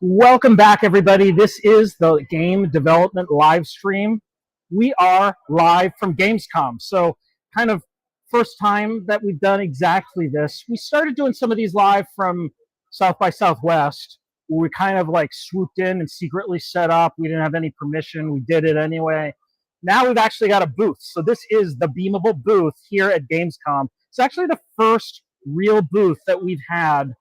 Welcome back, everybody. This is the Game Development live stream. We are live from Gamescom. So kind of first time that we've done exactly this. We started doing some of these live from South by Southwest, where we kind of like swooped in and secretly set up. We didn't have any permission. We did it anyway. Now we've actually got a booth. So this is the Beamable booth here at Gamescom. It's actually the first real booth that we've had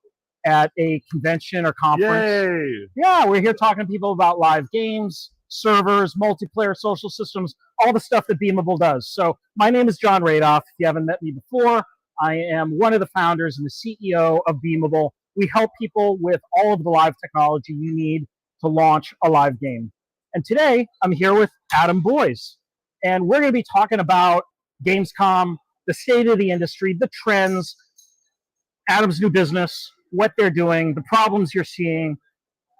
at a convention or conference. Yay! Yeah, we're here talking to people about live games, servers, multiplayer, social systems, all the stuff that Beamable does. So my name is Jon Radoff. If you haven't met me before, I am one of the founders and the CEO of Beamable. We help people with all of the live technology you need to launch a live game. And today, I'm here with Adam Boyes. And we're going to be talking about Gamescom, the state of the industry, the trends, Adam's new business, what they're doing, the problems you're seeing.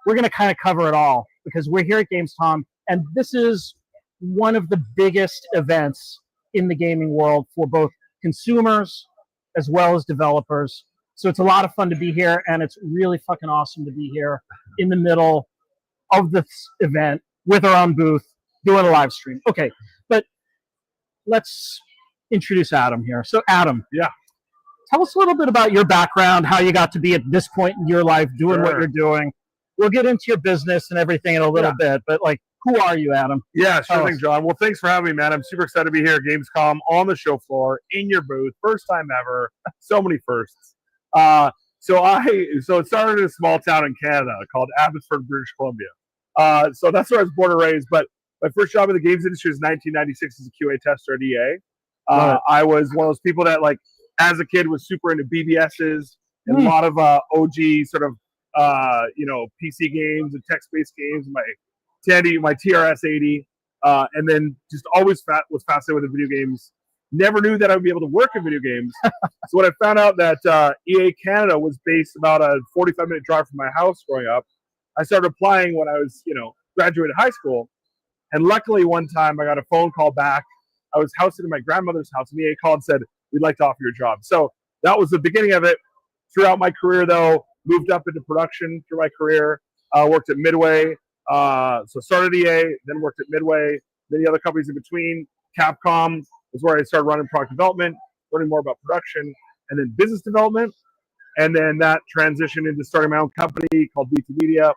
We're going to kind of cover it all because we're here at Gamescom, and this is one of the biggest events in the gaming world for both consumers as well as developers. So it's a lot of fun to be here, and it's really fucking awesome to be here in the middle of this event with our own booth doing a live stream. Okay, but let's introduce Adam here. So Adam. Yeah. Tell us a little bit about your background, how you got to be at this point in your life doing what you're doing. We'll get into your business and everything in a little bit, but like, who are you, Adam? Yeah, sure thing, John. Well, thanks for having me, man. I'm super excited to be here at Gamescom on the show floor in your booth. First time ever. So many firsts. So it started in a small town in Canada called Abbotsford, British Columbia. So that's where I was born and raised. But my first job in the games industry was 1996 as a QA tester at EA. I was one of those people that as a kid was super into BBSs and a lot of OG sort of PC games and text-based games. My TRS-80, and then just always was fascinated with the video games. Never knew that I would be able to work in video games. So when I found out that EA Canada was based about a 45-minute drive from my house growing up, I started applying when I was graduated high school. And luckily one time I got a phone call back. I was housed in my grandmother's house, and EA called and said, "We'd like to offer you a job." So that was the beginning of it. Throughout my career, though, moved up into production through my career. Worked at Midway. So started EA, then worked at Midway, many other companies in between. Capcom is where I started running product development, learning more about production, and then business development. And then that transitioned into starting my own company called B2 Media,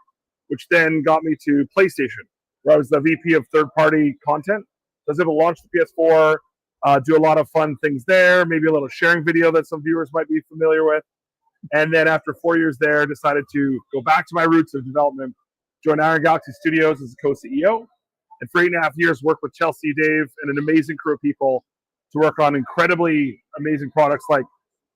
which then got me to PlayStation, where I was the VP of third-party content. So I was able to launch the PS4, do a lot of fun things there, maybe a little sharing video that some viewers might be familiar with. And then after 4 years there, decided to go back to my roots of development, joined Iron Galaxy Studios as a co-CEO, and for 8.5 years worked with Chelsea, Dave, and an amazing crew of people to work on incredibly amazing products like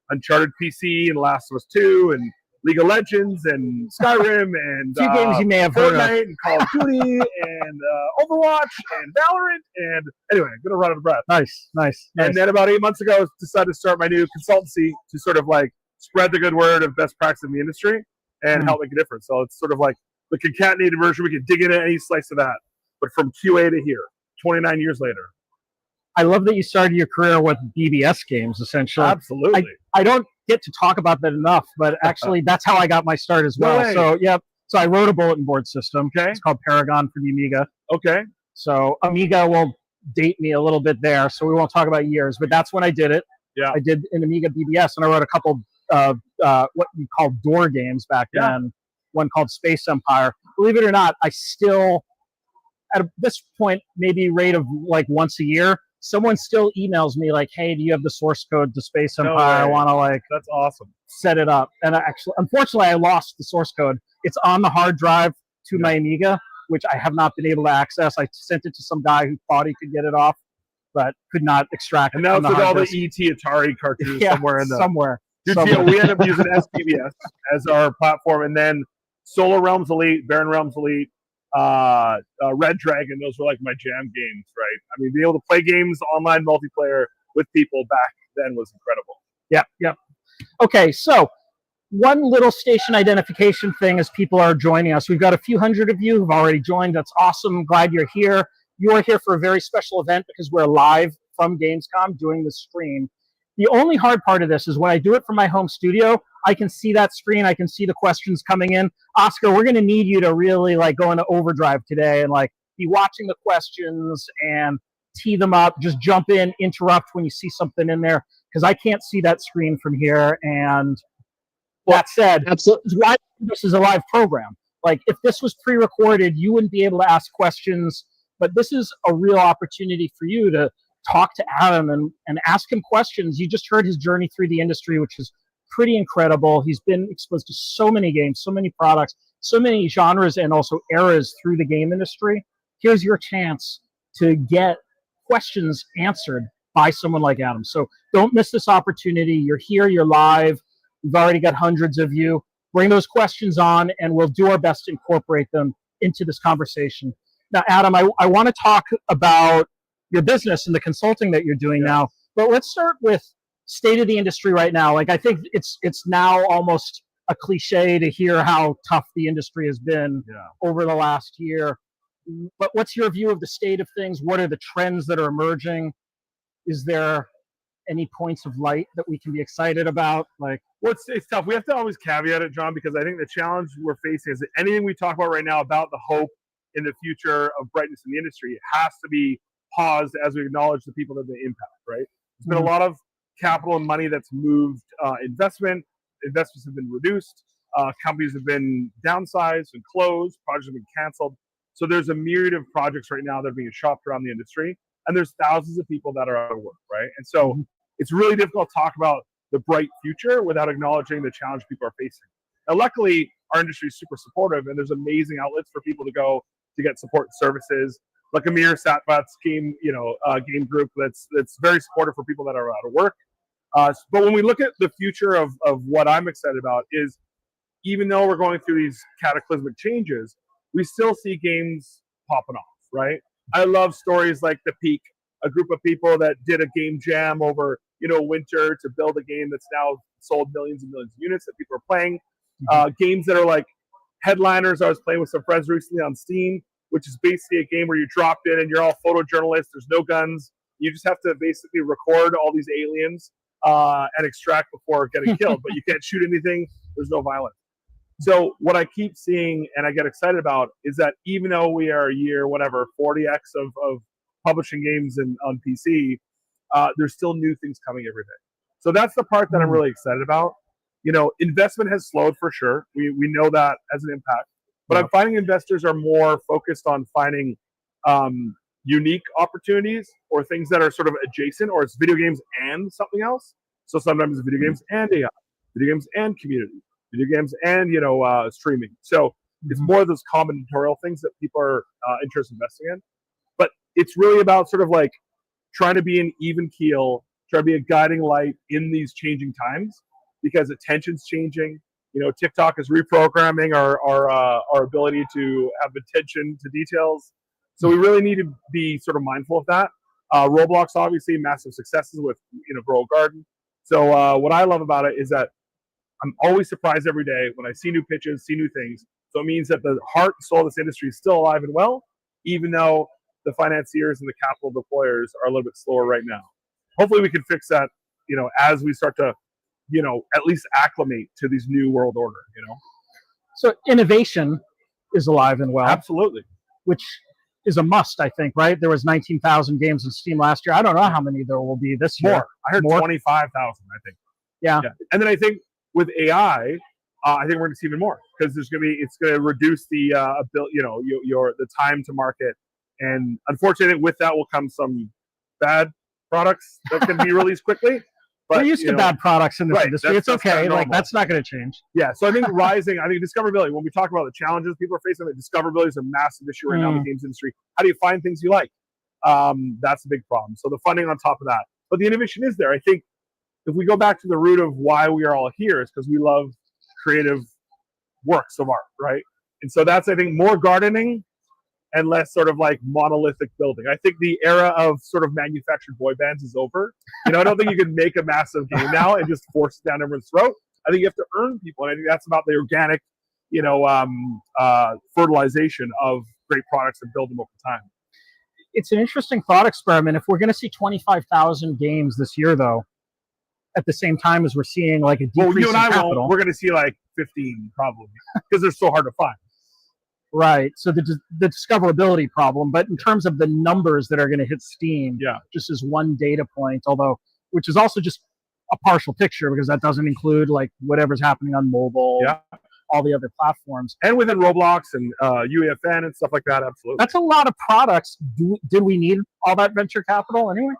Uncharted PC and Last of Us 2 and League of Legends and Skyrim and two games you may have heard of. Fortnite and Call of Duty and Overwatch and Valorant, and anyway, I'm gonna run out of breath. Nice. And then about 8 months ago, I decided to start my new consultancy to sort of spread the good word of best practice in the industry and help make a difference. So it's sort of like the concatenated version. We can dig into any slice of that, but from QA to here, 29 years later. I love that you started your career with BBS games, essentially. Absolutely. I don't get to talk about that enough, but actually that's how I got my start as well. No way. So I wrote a bulletin board system. Okay. It's called Paragon for the Amiga. Okay. So Amiga will date me a little bit there, so we won't talk about years, but that's when I did it. Yeah. I did an Amiga BBS, and I wrote a couple of what we called door games back then, one called Space Empire. Believe it or not, I still, at this point, maybe rate of once a year, someone still emails me hey, do you have the source code to Space Empire? I want to that's awesome. Set it up. And unfortunately, I lost the source code. It's on the hard drive to my Amiga, which I have not been able to access. I sent it to some guy who thought he could get it off, but could not extract it. And now it's with all the ET Atari cartridges somewhere. Dude, we ended up using SPBS as our platform, and then Solar Realms Elite, Baron Realms Elite, Red Dragon, those were my jam games, right? I mean, being able to play games online multiplayer with people back then was incredible. Yep. Okay, so one little station identification thing as people are joining us. We've got a few hundred of you who've already joined. That's awesome. Glad you're here. You are here for a very special event because we're live from Gamescom doing the stream. The only hard part of this is when I do it from my home studio, I can see that screen. I can see the questions coming in. Oscar, we're going to need you to really like go into overdrive today and like be watching the questions and tee them up. Just jump in, interrupt when you see something in there, because I can't see that screen from here. And that said, Absolutely. why this is a live program. Like if this was pre-recorded, you wouldn't be able to ask questions. But this is a real opportunity for you to talk to Adam and ask him questions. You just heard his journey through the industry, which is pretty incredible. He's been exposed to so many games, so many products, so many genres, and also eras through the game industry. Here's your chance to get questions answered by someone like Adam. So don't miss this opportunity. You're here, you're live. We've already got hundreds of you. Bring those questions on, and we'll do our best to incorporate them into this conversation. Now, Adam, I want to talk about your business and the consulting that you're doing now, but let's start with state of the industry right now. Like I think it's now almost a cliche to hear how tough the industry has been over the last year. But what's your view of the state of things? What are the trends that are emerging? Is there any points of light that we can be excited about? Like, well, it's tough. We have to always caveat it, John, because I think the challenge we're facing is that anything we talk about right now about the hope in the future of brightness in the industry, it has to be paused as we acknowledge the people that they impact, right? There's been a lot of capital and money that's moved investment. Investments have been reduced. Companies have been downsized and closed. Projects have been canceled. So there's a myriad of projects right now that are being shopped around the industry. And there's thousands of people that are out of work, right? And so it's really difficult to talk about the bright future without acknowledging the challenge people are facing. Now, luckily, our industry is super supportive, and there's amazing outlets for people to go to get support services. Like Amir Satvat's game, game group that's very supportive for people that are out of work. But when we look at the future of what I'm excited about is, even though we're going through these cataclysmic changes, we still see games popping off, right? I love stories like The Peak, a group of people that did a game jam over, winter to build a game that's now sold millions and millions of units that people are playing. Games that are like Headliners. I was playing with some friends recently on Steam, which is basically a game where you drop in and you're all photojournalists. There's no guns. You just have to basically record all these aliens and extract before getting killed. But you can't shoot anything. There's no violence. So what I keep seeing and I get excited about is that even though we are a year, 40x of publishing games on PC, there's still new things coming every day. So that's the part that I'm really excited about. Investment has slowed for sure. We know that as an impact. But I'm finding investors are more focused on finding unique opportunities or things that are sort of adjacent, or it's video games and something else. So sometimes it's video games and AI, video games and community, video games and streaming. So it's more of those combinatorial things that people are interested in investing in. But it's really about sort of like trying to be an even keel, try to be a guiding light in these changing times, because attention's changing. TikTok is reprogramming our ability to have attention to details. So we really need to be sort of mindful of that. Roblox, obviously, massive successes with Grow a Garden. So what I love about it is that I'm always surprised every day when I see new pitches, see new things. So it means that the heart and soul of this industry is still alive and well, even though the financiers and the capital deployers are a little bit slower right now. Hopefully we can fix that, as we start to at least acclimate to these new world order, So innovation is alive and well. Absolutely. Which is a must, I think, right? There was 19,000 games in Steam last year. I don't know how many there will be this year. More. I heard 25,000, I think. Yeah. And then I think with AI, I think we're going to see even more, because it's going to reduce the the time to market. And unfortunately, with that will come some bad products that can be released quickly. But, we're used to bad products in this industry. It's okay. That's not going to change. Yeah. So I think discoverability, when we talk about the challenges people are facing, discoverability is a massive issue right now in the games industry. How do you find things you like? That's a big problem. So the funding on top of that. But the innovation is there. I think if we go back to the root of why we are all here, is because we love creative works of art, right? And so that's, I think, more gardening and less sort of like monolithic building. I think the era of sort of manufactured boy bands is over. I don't think you can make a massive game now and just force it down everyone's throat. I think you have to earn people, and I think that's about the organic, fertilization of great products and build them over time. It's an interesting thought experiment. If we're going to see 25,000 games this year, though, at the same time as we're seeing like a decrease Well, you and in I capital. won't. We're going to see like 15 probably because they're so hard to find. Right. So the discoverability problem, but in terms of the numbers that are going to hit Steam, Yeah. just as one data point, although which is also just a partial picture because that doesn't include like whatever's happening on mobile, Yeah. all the other platforms. And within Roblox and UEFN and stuff like that, absolutely. That's a lot of products. Did we need all that venture capital anyway?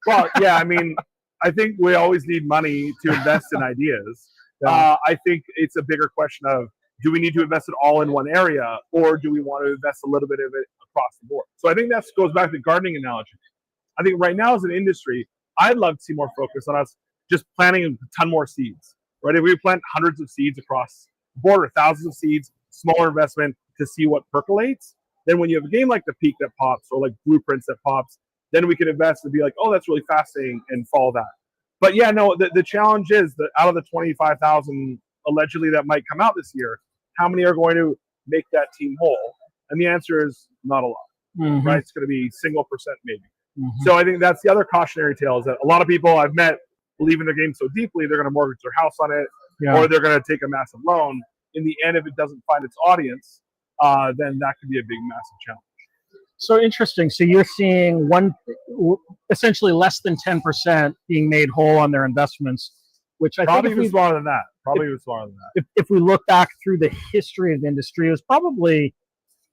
Well, yeah, I mean, I think we always need money to invest in ideas. Yeah. I think it's a bigger question of, do we need to invest it all in one area, or do we want to invest a little bit of it across the board? So I think that goes back to the gardening analogy. I think right now as an industry, I'd love to see more focus on us just planting a ton more seeds, right? If we plant hundreds of seeds across the board or thousands of seeds, smaller investment to see what percolates, then when you have a game like The Peak that pops or like Blueprints that pops, then we can invest and be like, oh, that's really fascinating and follow that. But yeah, no, the challenge is that out of the 25,000 allegedly that might come out this year, how many are going to make that team whole? And the answer is not a lot, right? It's going to be single percent maybe. So I think that's the other cautionary tale is that a lot of people I've met believe in the game so deeply, they're going to mortgage their house on it, or they're going to take a massive loan. In the end, if it doesn't find its audience, then that could be a big, massive challenge. So interesting. So you're seeing essentially less than 10% being made whole on their investments, which I probably think even smaller than that. Probably even smaller than that. If we look back through the history of the industry, it was probably,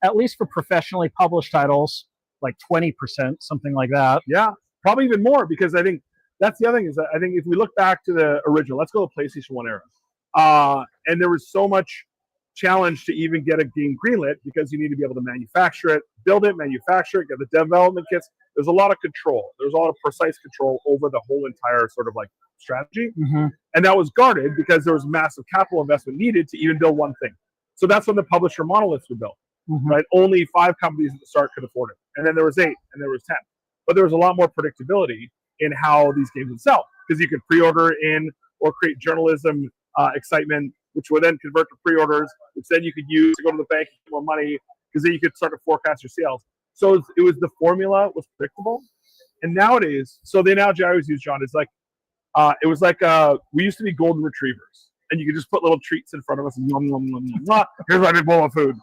at least for professionally published titles, like 20%, something like that. Yeah, probably even more, because I think that's the other thing is that I think if we look back to the original, let's go to PlayStation 1 era, and there was so much challenge to even get a game greenlit because you need to be able to manufacture it, build it, manufacture it, get the development kits. There's a lot of control. There's a lot of precise control over the whole entire sort of like strategy. And that was guarded because there was massive capital investment needed to even build one thing. So that's when the publisher monoliths were built, right? Only 5 companies at the start could afford it. And then there was 8 and there was 10. But there was a lot more predictability in how these games would sell because you could pre-order in or create journalism excitement, which would then convert to pre-orders, which then you could use to go to the bank and get more money because then you could start to forecast your sales. So it was the formula was predictable. And nowadays, so the analogy I always use, John, is like, it was like we used to be golden retrievers, and you could just put little treats in front of us and nom, nom, nom, nom, nom. Here's my big bowl of food.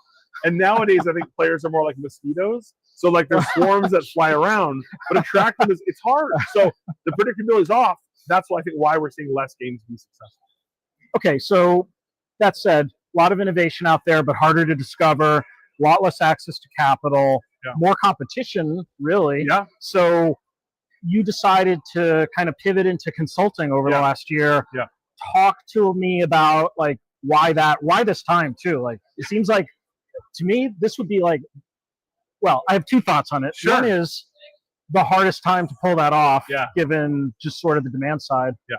And nowadays, I think players are more like mosquitoes. So like there's swarms that fly around, but attract them it's hard. So the predictability is off. That's why I think why we're seeing less games be successful. Okay, so that said, a lot of innovation out there, but harder to discover. A lot less access to capital. More competition, really. Yeah. So you decided to kind of pivot into consulting over the last year. Yeah. Talk to me about like why this time too? Like it seems like to me this would be like, well, I have 2 thoughts on it. Sure. One is the hardest time to pull that off, Yeah. given just sort of the demand side. Yeah.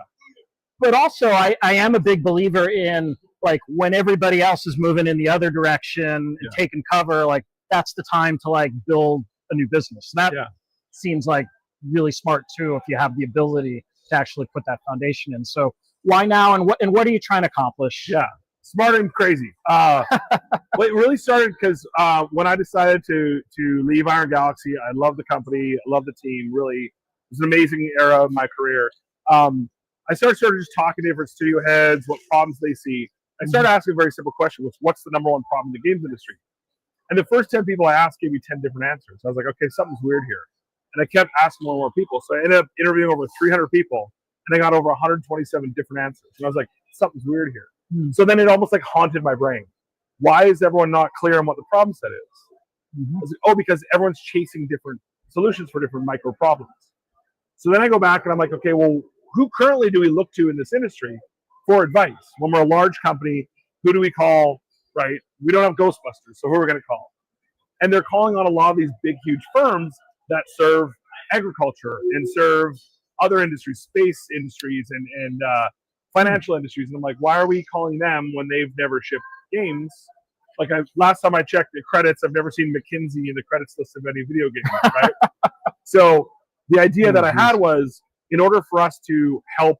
But also I am a big believer in like when everybody else is moving in the other direction and taking cover, like that's the time to like build a new business. And that seems like really smart too if you have the ability to actually put that foundation in. So why now, and what are you trying to accomplish? Yeah, smart and crazy. Well, it really started because when I decided to leave Iron Galaxy, I love the company, I love the team. Really, it was an amazing era of my career. I started just talking to different studio heads, what problems they see. I started asking a very simple question, which what's the number one problem in the games industry? And the first 10 people I asked gave me 10 different answers. I was like, okay, something's weird here. And I kept asking more and more people. So I ended up interviewing over 300 people, and I got over 127 different answers. And I was like, something's weird here. So then it almost like haunted my brain. Why is everyone not clear on what the problem set is? I was like, oh, because everyone's chasing different solutions for different micro problems. So then I go back and I'm like, okay, well, who currently do we look to in this industry for advice? When we're a large company, who do we call, right? We don't have Ghostbusters, so who are we going to call? And they're calling on a lot of these big, huge firms that serve agriculture and serve other industries, space industries and financial industries. And I'm like, why are we calling them when they've never shipped games? Like last time I checked the credits, I've never seen McKinsey in the credits list of any video game, right? So the idea that I had was, in order for us to help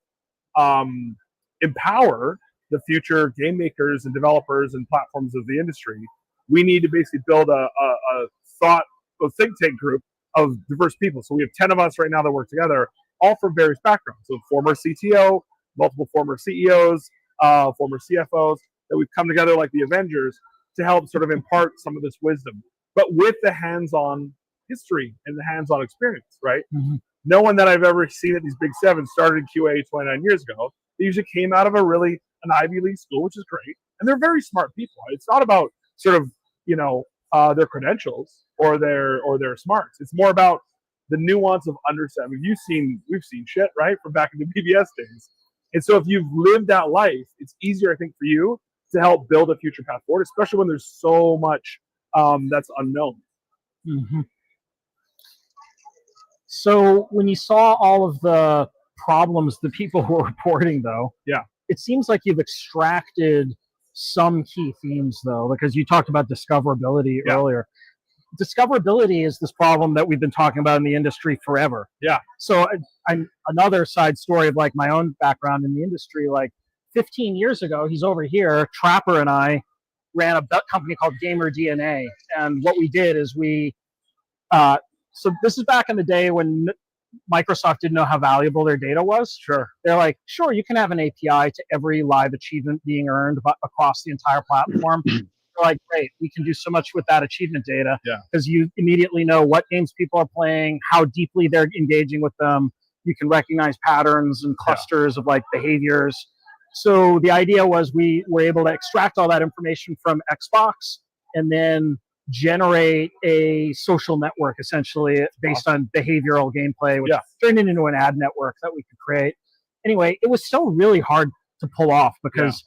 empower the future game makers and developers and platforms of the industry, we need to basically build a think tank group of diverse people. So we have 10 of us right now that work together, all from various backgrounds. So former CTO, multiple former CEOs, former CFOs, that we've come together like the Avengers to help sort of impart some of this wisdom, but with the hands-on history and the hands-on experience, right? Mhm. No one that I've ever seen at these Big Seven started in QA 29 years ago. They usually came out of an Ivy League school, which is great, and they're very smart people. It's not about sort of their credentials or their smarts. It's more about the nuance of understanding. We've seen shit, right, from back in the BBS days. And so if you've lived that life, it's easier, I think, for you to help build a future path forward, especially when there's so much that's unknown. Mm-hmm. So when you saw all of the problems that people were reporting, though, yeah, it seems like you've extracted some key themes, though, because you talked about discoverability earlier. Discoverability is this problem that we've been talking about in the industry forever. Yeah. So I'm another side story of like my own background in the industry. Like 15 years ago, he's over here, Trapper and I ran a company called Gamer DNA. And what we did is so this is back in the day when Microsoft didn't know how valuable their data was. Sure. They're like, sure, you can have an API to every live achievement being earned across the entire platform. Like, great, we can do so much with that achievement data because you immediately know what games people are playing, how deeply they're engaging with them. You can recognize patterns and clusters of like behaviors. So the idea was we were able to extract all that information from Xbox and then generate a social network essentially based on behavioral gameplay, which turned it into an ad network that we could create. Anyway, it was still really hard to pull off because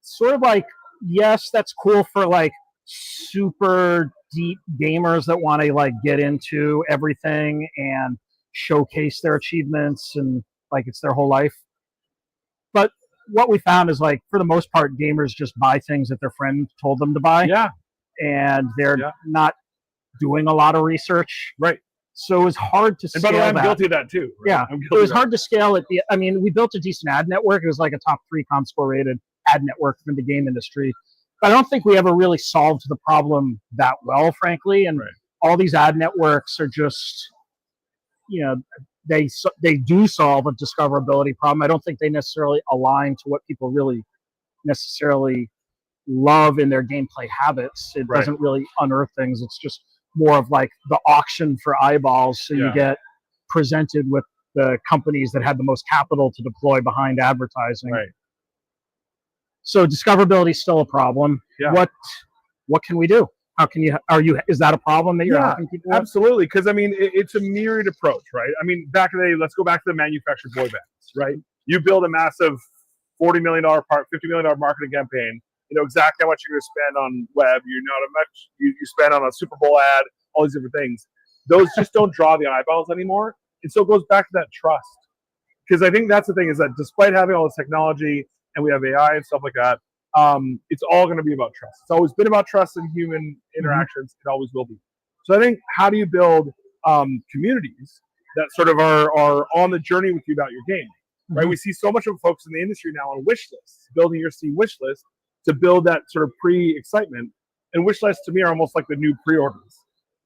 sort of like, yes, that's cool for like super deep gamers that want to like get into everything and showcase their achievements and like it's their whole life. But what we found is like for the most part, gamers just buy things that their friend told them to buy. Yeah. And they're not doing a lot of research. Right. So it was hard to scale. And by the way, I'm guilty of that too. Right? Yeah. It was hard to scale it. I mean, we built a decent ad network. It was like a top 3 Comscore rated ad network in the game industry. But I don't think we ever really solved the problem that well, frankly. And all these ad networks are just, they do solve a discoverability problem. I don't think they necessarily align to what people really necessarily love in their gameplay habits. It doesn't really unearth things. It's just more of like the auction for eyeballs. So you get presented with the companies that had the most capital to deploy behind advertising. Right. So discoverability is still a problem. Yeah. What can we do? How can is that a problem that you're helping people with? Absolutely. Because I mean, it's a myriad approach, right? I mean, back in the day, let's go back to the manufactured boy bands, right? You build a massive $40 million $50 million marketing campaign. You know exactly how much you're going to spend on web. You know how much you spend on a Super Bowl ad, all these different things. Those just don't draw the eyeballs anymore. And so it goes back to that trust. Because I think that's the thing is that despite having all this technology and we have AI and stuff like that, it's all going to be about trust. It's always been about trust and human interactions. It always will be. So I think how do you build communities that sort of are on the journey with you about your game, right? We see so much of folks in the industry now on wish lists, building your Steam wish list to build that sort of pre-excitement. And wish lists to me are almost like the new pre-orders.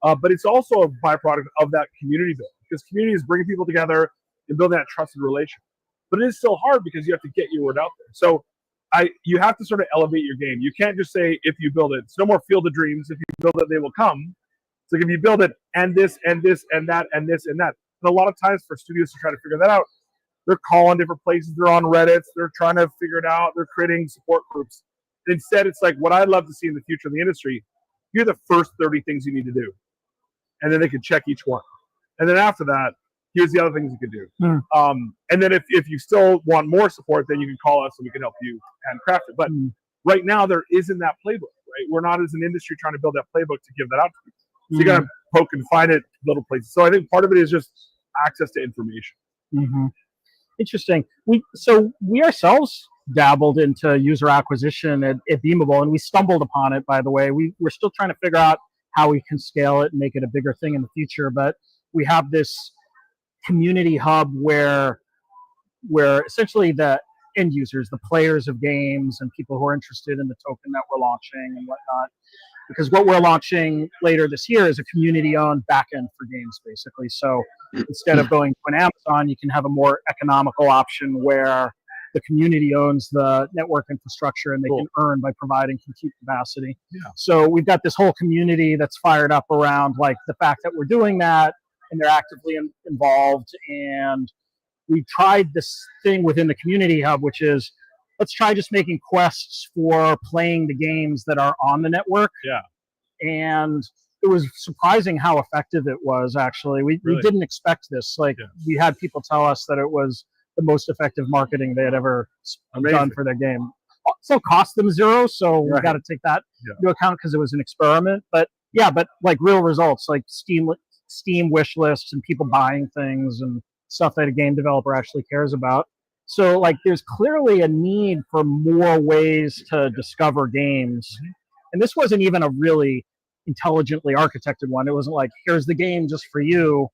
But it's also a byproduct of that community building because community is bringing people together and building that trusted relation. But it is still hard because you have to get your word out there. So you have to sort of elevate your game. You can't just say, if you build it, it's no more Field of Dreams. If you build it, they will come. It's like if you build it and this and this and that and this and that. And a lot of times for studios to try to figure that out, they're calling different places. They're on Reddit. They're trying to figure it out. They're creating support groups. Instead, it's like what I'd love to see in the future of the industry. Here are the first 30 things you need to do. And then they can check each one. And then after that, here's the other things you could do. And then if you still want more support, then you can call us and we can help you handcraft it. But right now, there isn't that playbook, right? We're not as an industry trying to build that playbook to give that out to people. So you got to poke and find it little places. So I think part of it is just access to information. Interesting. We ourselves dabbled into user acquisition at Beamable, and we stumbled upon it, by the way. We're still trying to figure out how we can scale it and make it a bigger thing in the future. But we have this community hub where essentially the end users, the players of games and people who are interested in the token that we're launching and whatnot, because what we're launching later this year is a community-owned backend for games, basically. So instead of going to an Amazon, you can have a more economical option where the community owns the network infrastructure and they can earn by providing compute capacity. Yeah. So we've got this whole community that's fired up around like the fact that we're doing that, and they're actively involved. And we tried this thing within the community hub, which is let's try just making quests for playing the games that are on the network. Yeah. And it was surprising how effective it was, actually. We didn't expect this. Like, we had people tell us that it was the most effective marketing they had ever done for their game. So cost them zero, so we've got to take that into account because it was an experiment. But yeah, but like real results, like Steam wish lists and people buying things and stuff that a game developer actually cares about. So like there's clearly a need for more ways to discover games. And this wasn't even a really intelligently architected one. It wasn't like, here's the game just for you.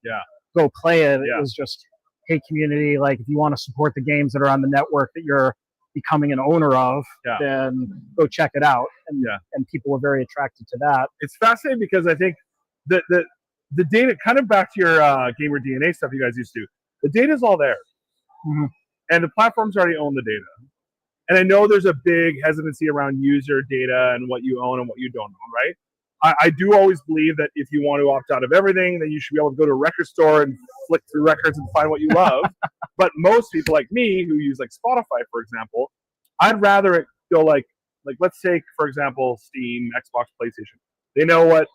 Go play it. It was just, hey, community, like if you want to support the games that are on the network that you're becoming an owner of, then go check it out. And people were very attracted to that. It's fascinating because I think that the data, kind of back to your gamer DNA stuff you guys used to, the data's all there. And the platforms already own the data. And I know there's a big hesitancy around user data and what you own and what you don't own, right? I do always believe that if you want to opt out of everything, then you should be able to go to a record store and flick through records and find what you love. But most people like me who use like Spotify, for example, I'd rather it go like let's take, for example, Steam, Xbox, PlayStation. They know what,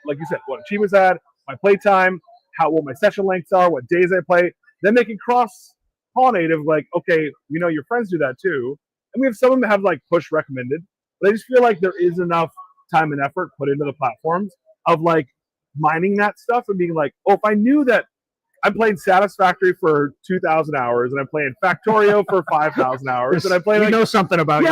like you said, what achievements I had, my playtime, what my session lengths are, what days I play. Then they can cross-pollinate of like, okay, we know your friends do that too. And we have some of them have like push recommended. But I just feel like there is enough time and effort put into the platforms of like mining that stuff and being like, oh, if I knew that I'm playing Satisfactory for 2,000 hours and I'm playing Factorio for 5,000 hours and I play we know something about you.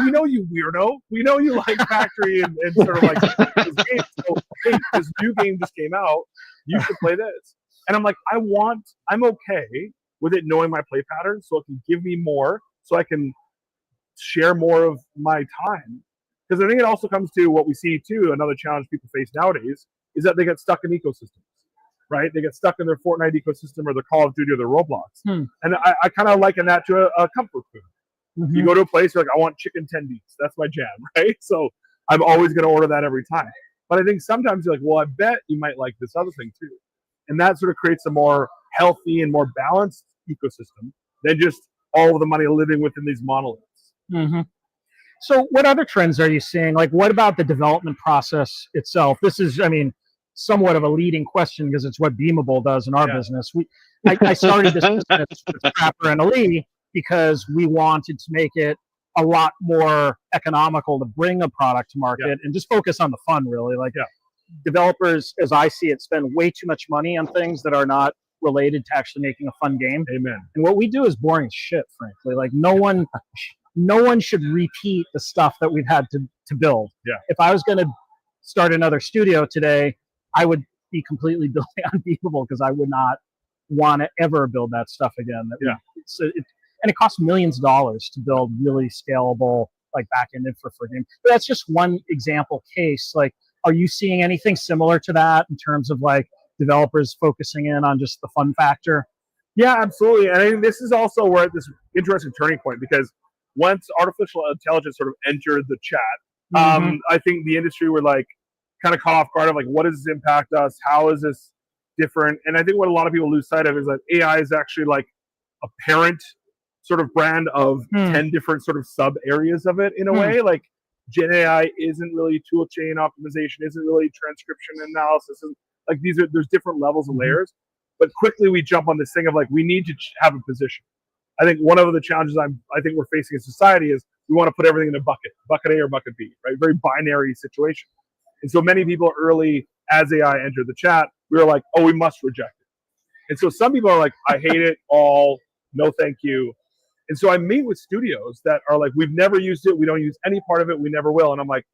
We know you weirdo. We know you like Factory and sort of like this game. So, hey, this new game just came out. You should play this. And I'm like, I'm okay with it knowing my play patterns so it can give me more so I can share more of my time. Because I think it also comes to what we see too, another challenge people face nowadays is that they get stuck in ecosystems, right? They get stuck in their Fortnite ecosystem or their Call of Duty or their Roblox. And I kind of liken that to a comfort food. You go to a place, you're like, I want chicken tendies. That's my jam, right? So I'm always going to order that every time. But I think sometimes you're like, well, I bet you might like this other thing too. And that sort of creates a more healthy and more balanced ecosystem than just all of the money living within these monoliths. So what other trends are you seeing? Like, what about the development process itself? This is, I mean, somewhat of a leading question because it's what Beamable does in our business. I started this business with Trapper and Ali because we wanted to make it a lot more economical to bring a product to market and just focus on the fun, really. Like, developers, as I see it, spend way too much money on things that are not related to actually making a fun game. Amen. And what we do is boring as shit, frankly. Like, no one should repeat the stuff that we've had to build. If I was going to start another studio today, I would be completely building on Beamable because I would not want to ever build that stuff again. And it costs millions of dollars to build really scalable like back-end infra for game. But that's just one example case. Like, are you seeing anything similar to that in terms of like developers focusing in on just the fun factor? Yeah, absolutely. And I think this is also where this interesting turning point because once artificial intelligence sort of entered the chat, I think the industry were like kind of caught off guard of like, what does this impact us? How is this different? And I think what a lot of people lose sight of is that AI is actually like a parent sort of brand of 10 different sort of sub areas of it in a way. Like Gen AI isn't really tool chain optimization, isn't really transcription analysis. And like there's different levels and layers. But quickly we jump on this thing of like, we need to have a position. I think one of the challenges I think we're facing in society is we want to put everything in a bucket A or bucket B, right? Very binary situation. And so many people early, as AI entered the chat, we were like, oh, we must reject it. And so some people are like, I hate it all, no thank you. And so I meet with studios that are like, we've never used it, we don't use any part of it, we never will. And I'm like,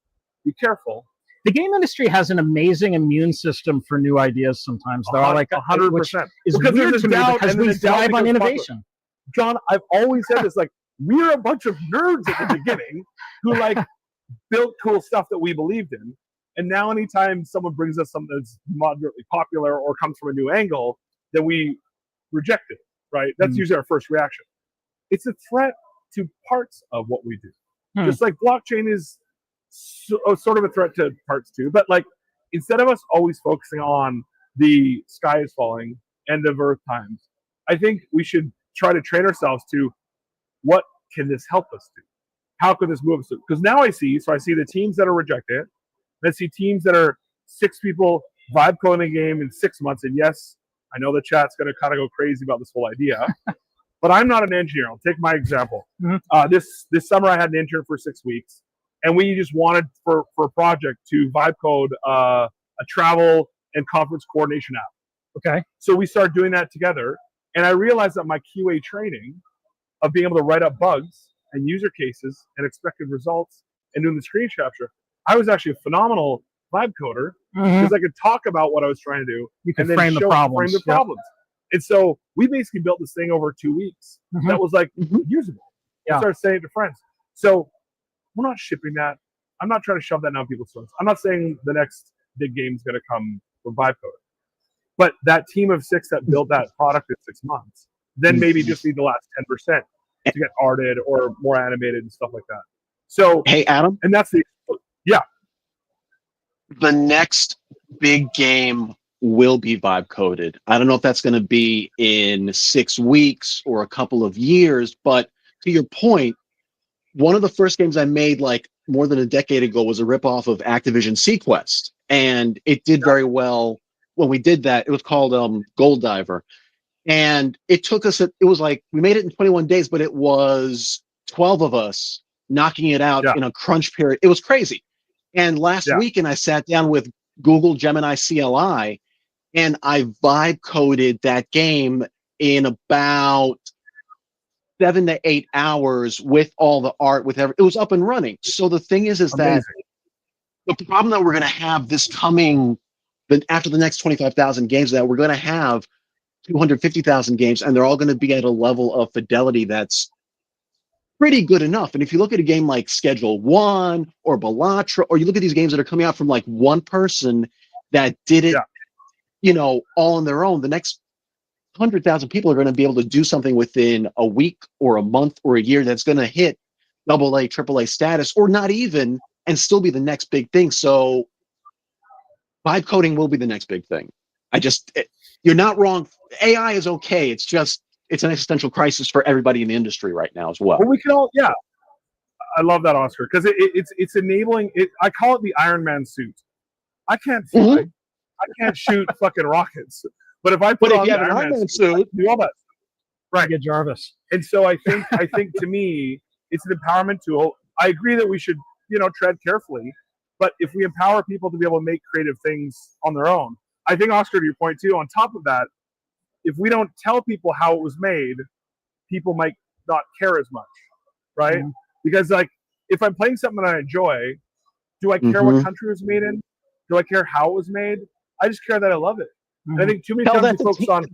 be careful. The game industry has an amazing immune system for new ideas sometimes. They're all like 100%. Is weird to me because we thrive on innovation. John, I've always said this, like, we're a bunch of nerds at the beginning who like built cool stuff that we believed in. And now anytime someone brings us something that's moderately popular or comes from a new angle, then we reject it, right? That's usually our first reaction. It's a threat to parts of what we do. Just like blockchain is sort of a threat to parts too. But like, instead of us always focusing on the sky is falling, end of Earth times, I think we should try to train ourselves to what can this help us do? How can this move us? Because now I see the teams that are rejected. I see teams that are 6 people vibe coding a game in 6 months. And yes, I know the chat's going to kind of go crazy about this whole idea, but I'm not an engineer. I'll take my example. This summer I had an intern for 6 weeks, and we just wanted for a project to vibe code a travel and conference coordination app. Okay. So we started doing that together, and I realized that my QA training of being able to write up bugs and user cases and expected results and doing the screen capture, I was actually a phenomenal vibe coder because I could talk about what I was trying to do and then frame the problems. And so we basically built this thing over 2 weeks that was like usable. I started saying it to friends. So we're not shipping that. I'm not trying to shove that down people's throats. I'm not saying the next big game is going to come from vibe coding. But that team of 6 that built that product in 6 months, then maybe just need the last 10% to get arted or more animated and stuff like that. So hey, Adam, and that's the the next big game will be vibe coded. I don't know if that's going to be in 6 weeks or a couple of years, but to your point, one of the first games I made like more than a decade ago was a ripoff of Activision Sequest, and it did very well when we did that. It was called Gold Diver, and it took us. It was like we made it in 21 days, but it was 12 of us knocking it out in a crunch period. It was crazy. And last weekend, I sat down with Google Gemini CLI, and I vibe coded that game in about 7 to 8 hours with all the art, with everything. It was up and running. So the thing is that the problem that we're going to have this coming, after the next 25,000 games, that we're going to have 250,000 games, and they're all going to be at a level of fidelity that's pretty good enough. And if you look at a game like Schedule One or Bellatra, or you look at these games that are coming out from like one person that did it, all on their own, the next 100,000 people are going to be able to do something within a week or a month or a year that's going to hit AA, AAA status, or not even, and still be the next big thing. So vibe coding will be the next big thing. You're not wrong. AI is okay. It's an existential crisis for everybody in the industry right now as well. Well, we can all, I love that, Oscar, because it's enabling it. I call it the Iron Man suit. I can't fly. I can't shoot fucking rockets. But if I put on the Iron Man suit, I do all that. Right, get Jarvis. And so I think to me, it's an empowerment tool. I agree that we should, tread carefully. But if we empower people to be able to make creative things on their own, I think, Oscar, to your point too, on top of that, if we don't tell people how it was made, people might not care as much, right? Because like, if I'm playing something that I enjoy, do I care what country it was made in? Do I care how it was made? I just care that I love it. And I think too many times we focus on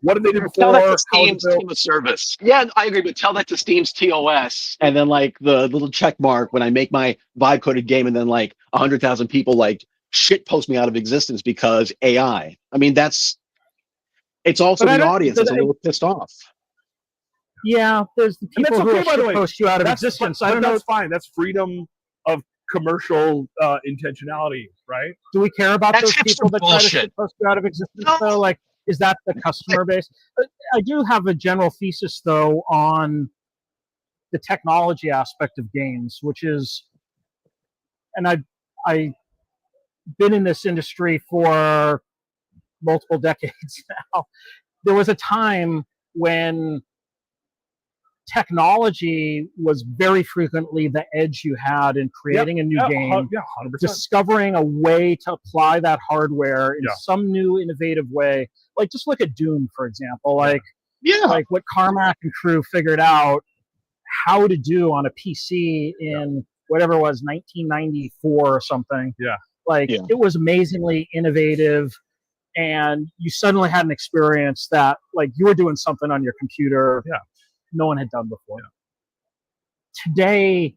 what did they do before? Tell that to Steam's team of service. Yeah, I agree, but tell that to Steam's TOS, and then like the little check mark when I make my vibe coded game, and then like 100,000 people like shit post me out of existence because AI. I mean, it's also the audience that's a little pissed off. Yeah, there's the people who will post you out of existence. I don't know. That's fine. That's freedom of commercial intentionality, right? Do we care about those people that try to post you out of existence, though? Like, is that the customer base? I do have a general thesis, though, on the technology aspect of games, which is, and I've been in this industry for multiple decades now. There was a time when technology was very frequently the edge you had in creating a new game, 100%. discovering a way to apply that hardware in some new innovative way. Like, just look at Doom, for example. Like what Carmack and crew figured out how to do on a PC in whatever it was, 1994 or something. It was amazingly innovative, and you suddenly had an experience that like you were doing something on your computer no one had done before. Today,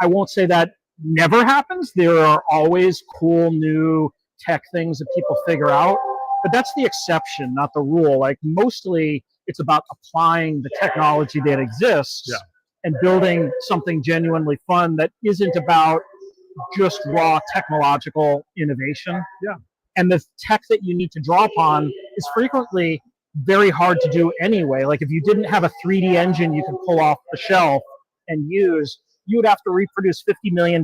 I won't say that never happens. There are always cool new tech things that people figure out, but that's the exception, not the rule. Like mostly it's about applying the technology that exists and building something genuinely fun that isn't about just raw technological innovation. Yeah. And the tech that you need to draw upon is frequently very hard to do anyway. Like if you didn't have a 3D engine you could pull off the shelf and use, you would have to reproduce $50 million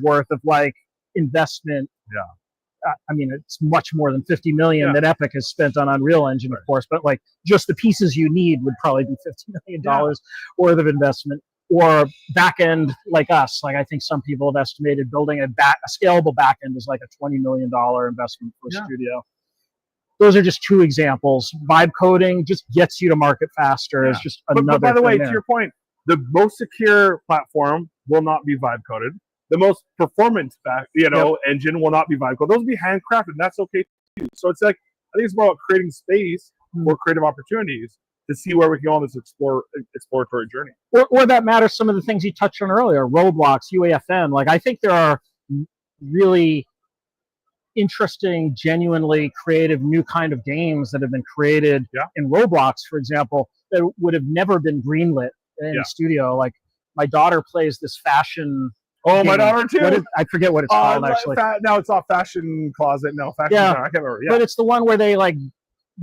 worth of like investment. I mean, it's much more than 50 million that Epic has spent on Unreal Engine, of course, but like just the pieces you need would probably be $50 million worth of investment. Or back end like us. Like I think some people have estimated building a scalable back end is like a $20 million investment for a studio. Those are just two examples. Vibe coding just gets you to market faster. It's just another. But by the way, to your point, the most secure platform will not be vibe coded. The most performance engine will not be vibe coded. Those will be handcrafted, and that's okay too. So it's like I think it's more about creating space for creative opportunities to see where we can go on this exploratory journey. Or that matters some of the things you touched on earlier, Roblox, UAFN. Like I think there are really interesting, genuinely creative new kind of games that have been created in Roblox, for example, that would have never been greenlit in a studio. Like my daughter plays this fashion. Oh, my daughter too. I forget what it's called actually. No, it's not Fashion Closet. No, Fashion. I can't remember. But it's the one where they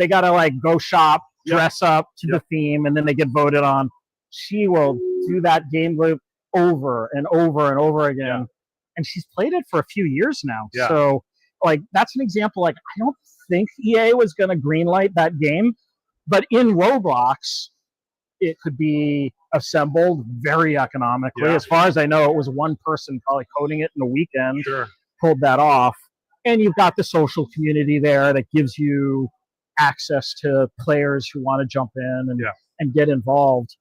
gotta like go shop, dress up to the theme, and then they get voted on. She will do that game loop over and over and over again, and she's played it for a few years now. So like that's an example. Like I don't think EA was going to greenlight that game, but in Roblox it could be assembled very economically. As far as I know, it was one person probably coding it in a weekend. Pulled that off, and you've got the social community there that gives you access to players who want to jump in and get involved.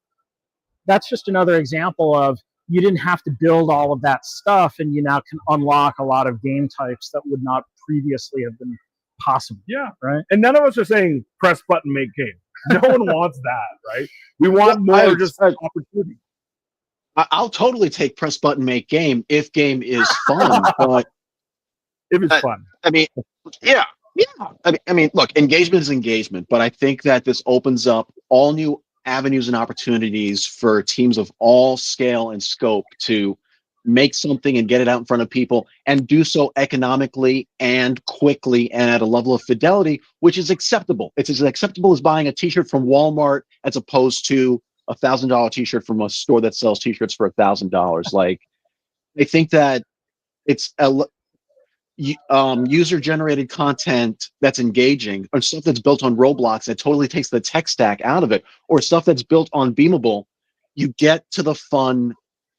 That's just another example of you didn't have to build all of that stuff, and you now can unlock a lot of game types that would not previously have been possible. Right. And none of us are saying press button, make game. No one wants that, right? We want more opportunity. I'll totally take press button, make game if game is fun. But if it's fun. I mean, I mean, look, engagement is engagement, but I think that this opens up all new avenues and opportunities for teams of all scale and scope to make something and get it out in front of people and do so economically and quickly and at a level of fidelity, which is acceptable. It's as acceptable as buying a t-shirt from Walmart as opposed to $1,000 t-shirt from a store that sells t-shirts for $1,000. Like, I think that it's user-generated content that's engaging, or stuff that's built on Roblox that totally takes the tech stack out of it, or stuff that's built on Beamable. You get to the fun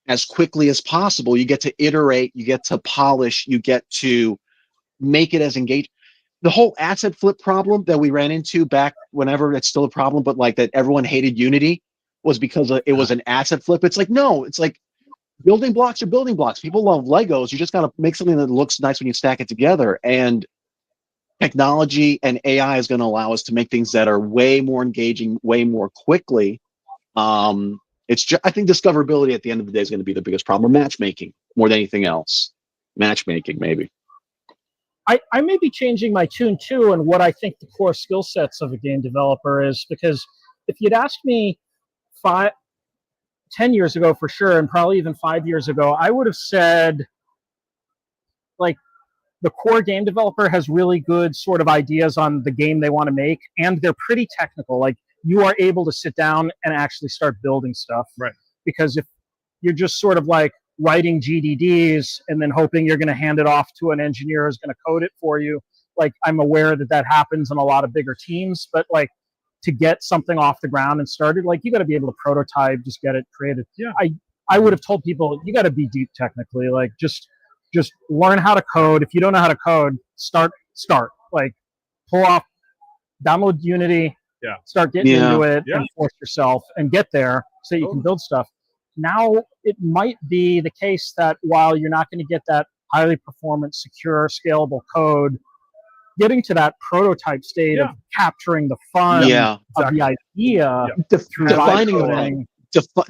as quickly as possible. You get to iterate, you get to polish, you get to make it as engaging. The whole asset flip problem that we ran into back whenever it's still a problem, but like that everyone hated Unity was because it was an asset flip. It's like, no, it's like building blocks are building blocks. People love Legos. You just got to make something that looks nice when you stack it together. And technology and AI is going to allow us to make things that are way more engaging, way more quickly. It's just, I think discoverability at the end of the day is going to be the biggest problem. Or matchmaking more than anything else. Matchmaking, maybe. I may be changing my tune too, and what I think the core skill sets of a game developer is, because if you'd asked me 10 years ago for sure, and probably even 5 years ago, I would have said like the core game developer has really good sort of ideas on the game they want to make, and they're pretty technical. Like you are able to sit down and actually start building stuff. Right. Because if you're just sort of like writing GDDs and then hoping you're going to hand it off to an engineer who's going to code it for you, like I'm aware that that happens in a lot of bigger teams, but like to get something off the ground and started, like you got to be able to prototype, just get it created. Yeah. I would have told people you got to be deep technically, like just learn how to code. If you don't know how to code, start, like pull off, download Unity, start getting into it and force yourself and get there so you can build stuff. Now it might be the case that while you're not going to get that highly performant, secure, scalable code, getting to that prototype state of capturing the fun of the idea,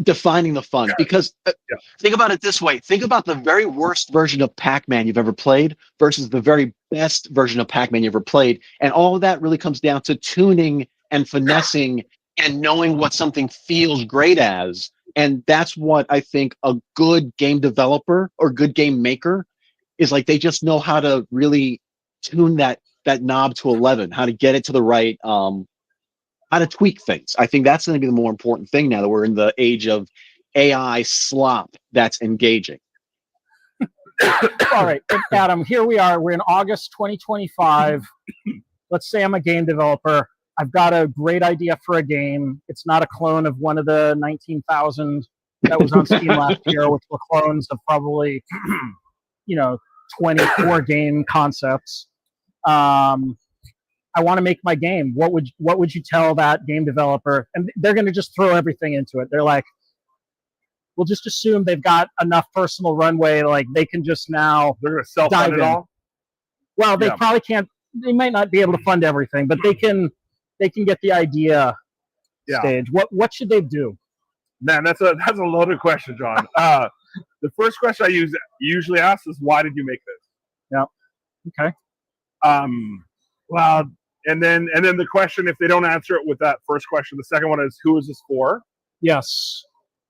defining the fun. Yeah. Because think about it this way. Think about the very worst version of Pac-Man you've ever played versus the very best version of Pac-Man you ever played. And all of that really comes down to tuning and finessing and knowing what something feels great as. And that's what I think a good game developer or good game maker is like. They just know how to really tune that knob to 11, how to get it to the right, how to tweak things. I think that's going to be the more important thing now that we're in the age of AI slop that's engaging. All right, Adam, here we are. We're in August 2025. Let's say I'm a game developer. I've got a great idea for a game. It's not a clone of one of the 19,000 that was on Steam last year, which were clones of probably, 24 game concepts. I want to make my game. What would you tell that game developer? And they're going to just throw everything into it. They're like, we'll just assume they've got enough personal runway, like they can just now They're going to self-fund it all? Well, they probably can't. They might not be able to fund everything, but they can get the idea stage. What should they do? Man, that's a loaded question, John. The first question I usually ask is, why did you make this? Yeah. Okay. Well, and then the question, if they don't answer it with that first question, the second one is, who is this for? Yes.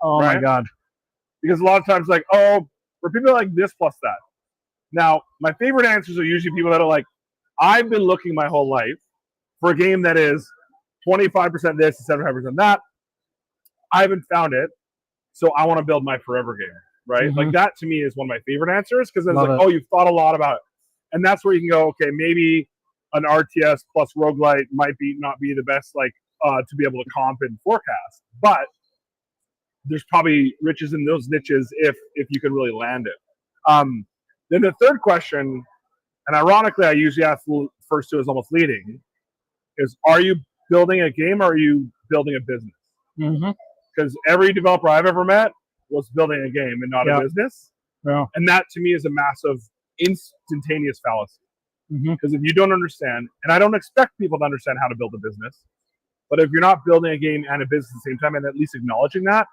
Oh Right? my God. Because a lot of times, like, for people like this plus that. Now, my favorite answers are usually people that are like, I've been looking my whole life for a game that is 25% this and 75% that. I haven't found it, so I want to build my forever game, right? Mm-hmm. Like, that to me is one of my favorite answers, because it's Love like, it. oh, you've thought a lot about it. And that's where you can go, okay, maybe an RTS plus roguelite might not be the best, like, to be able to comp and forecast, but there's probably riches in those niches if you can really land it. Then the third question, and ironically I usually ask the first two as almost leading, is, are you building a game or are you building a business? Mm-hmm. Because every developer I've ever met was building a game and not a business. Yeah. And that to me is a massive instantaneous fallacy. Mm-hmm. Because if you don't understand, and I don't expect people to understand how to build a business, but if you're not building a game and a business at the same time and at least acknowledging that,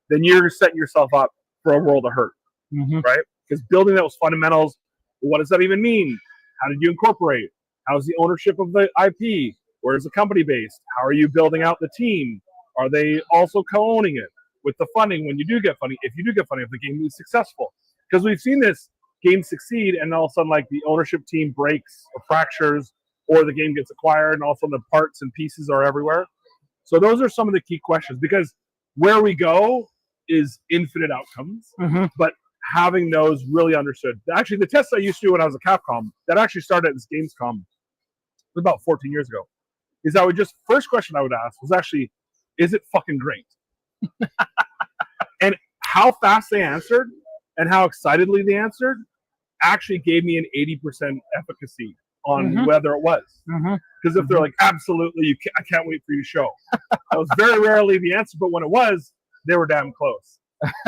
then you're setting yourself up for a world of hurt, right? Because building those fundamentals, what does that even mean? How did you incorporate? How's the ownership of the IP? Where is the company based? How are you building out the team? Are they also co-owning it with the funding when you do get funding? If you do get funding, if the game is successful. Because we've seen this game succeed and all of a sudden, like, the ownership team breaks or fractures, or the game gets acquired and all of a sudden the parts and pieces are everywhere. So those are some of the key questions, because where we go is infinite outcomes, but having those really understood. Actually, the tests I used to do when I was at Capcom, that actually started at this Gamescom about 14 years ago, is I would just, first question I would ask was actually, is it fucking great? And how fast they answered and how excitedly they answered actually gave me an 80% efficacy on whether it was. Because if they're like, absolutely, I can't wait for you to show. That was very rarely the answer, but when it was, they were damn close.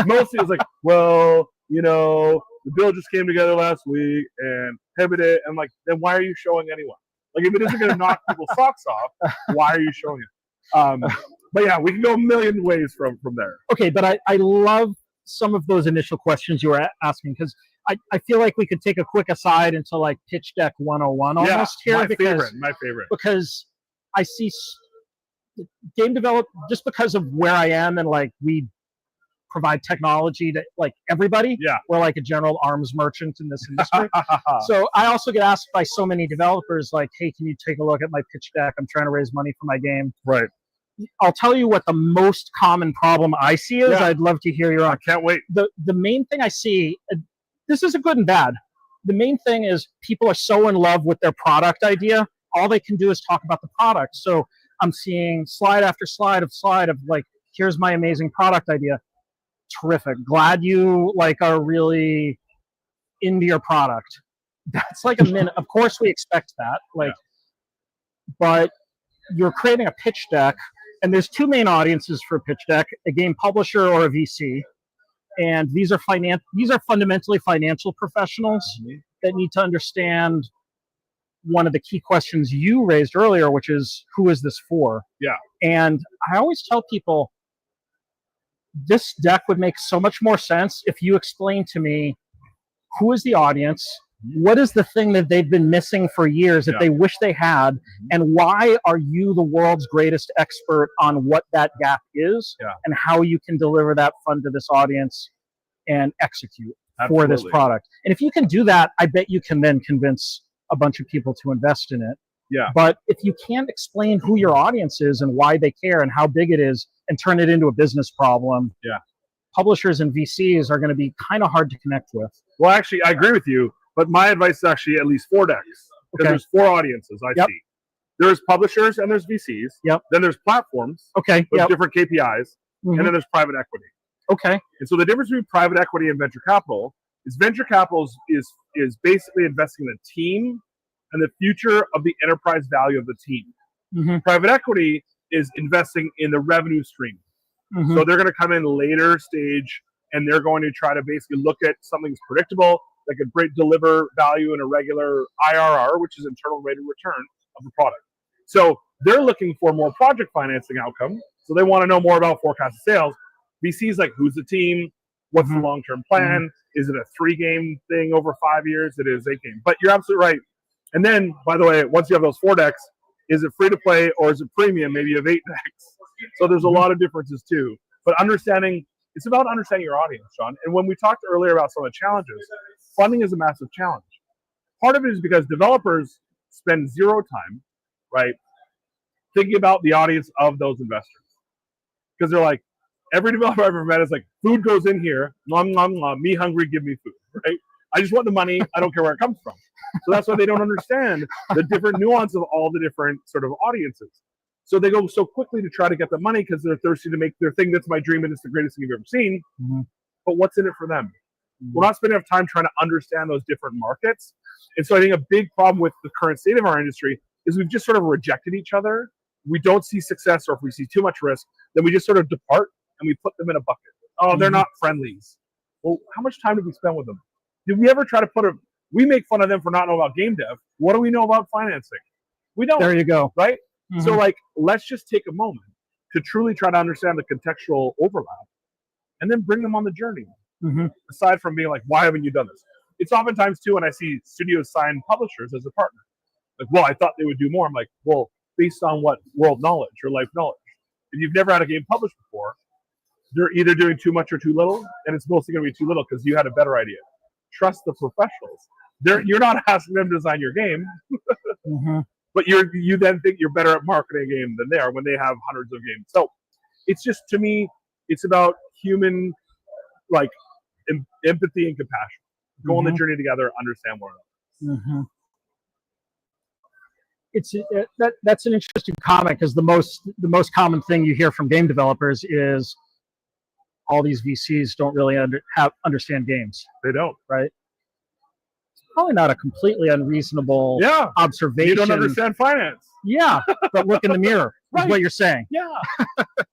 Mostly it was like, well, the bill just came together last week and it. I'm like, then why are you showing anyone? Like, if it isn't going to knock people's socks off, why are you showing it? But yeah, we can go a million ways from there. Okay, but I love some of those initial questions you were asking, because I feel like we could take a quick aside into like pitch deck 101 almost here. My favorite. Because I see game develop, just because of where I am, and like we provide technology to like everybody. Yeah. We're like a general arms merchant in this industry. So I also get asked by so many developers like, hey, can you take a look at my pitch deck? I'm trying to raise money for my game. Right. I'll tell you what the most common problem I see is. I'd love to hear your own. I can't wait. The main thing I see, this is a good and bad. The main thing is people are so in love with their product idea, all they can do is talk about the product. So I'm seeing slide after slide of like, here's my amazing product idea. Terrific. Glad you like are really into your product. That's like a minute. Of course we expect that. But you're creating a pitch deck, and there's two main audiences for a pitch deck: a game publisher or a VC. And these are fundamentally financial professionals that need to understand one of the key questions you raised earlier, which is, who is this for? Yeah. And I always tell people, this deck would make so much more sense if you explain to me who is the audience, what is the thing that they've been missing for years that they wish they had, and why are you the world's greatest expert on what that gap is and how you can deliver that fund to this audience and execute for this product. And if you can do that, I bet you can then convince a bunch of people to invest in it. Yeah. But if you can't explain who your audience is and why they care and how big it is and turn it into a business problem, publishers and VCs are going to be kind of hard to connect with. Well, actually, I agree with you, but my advice is actually at least 4 decks. Because there's 4 audiences I see. There's publishers and there's VCs. Then there's platforms with different KPIs. And then there's private equity. And so the difference between private equity and venture capital is venture capital is basically investing in a team and the future of the enterprise value of the team. Private equity is investing in the revenue stream. So they're going to come in later stage and they're going to try to basically look at something that's predictable that could deliver value in a regular IRR, which is internal rate of return of the product. So they're looking for more project financing outcome. So they want to know more about forecasted sales. VC's like, who's the team? What's the long-term plan? Is it a 3-game thing over 5 years? It is 8 game. But you're absolutely right. And then, by the way, once you have those 4 decks, is it free to play or is it premium? Maybe you have 8 decks. So there's a lot of differences too. But it's about understanding your audience, John. And when we talked earlier about some of the challenges, funding is a massive challenge. Part of it is because developers spend 0 time, right, thinking about the audience of those investors. Because they're like, every developer I've ever met is like, food goes in here, nom, nom, nom, me hungry, give me food, right? I just want the money. I don't care where it comes from. So that's why they don't understand the different nuance of all the different sort of audiences. So they go so quickly to try to get the money because they're thirsty to make their thing that's my dream and it's the greatest thing you've ever seen. But what's in it for them? We're not spending enough time trying to understand those different markets. And so I think a big problem with the current state of our industry is we've just sort of rejected each other. We don't see success, or if we see too much risk, then we just sort of depart and we put them in a bucket. Oh, they're not friendlies. Well, how much time did we spend with them? Did we ever try to we make fun of them for not knowing about game dev. What do we know about financing? We don't. There you go. Right? So let's just take a moment to truly try to understand the contextual overlap and then bring them on the journey. Aside from being like, why haven't you done this? It's oftentimes too when I see studios sign publishers as a partner. Like, well, I thought they would do more. I'm like, well, based on what world knowledge or life knowledge? If you've never had a game published before, they're either doing too much or too little, and it's mostly going to be too little because you had a better idea. Trust the professionals. You're not asking them to design your game, but you then think you're better at marketing a game than they are when they have hundreds of games. So it's just, to me, it's about human, like, empathy and compassion. Go on the journey together, understand one another. That's an interesting comment because the most common thing you hear from game developers is all these VCs don't really understand games. They don't, right? It's probably not a completely unreasonable observation. You don't understand finance. Yeah, but look in the mirror. Is what you're saying. Yeah,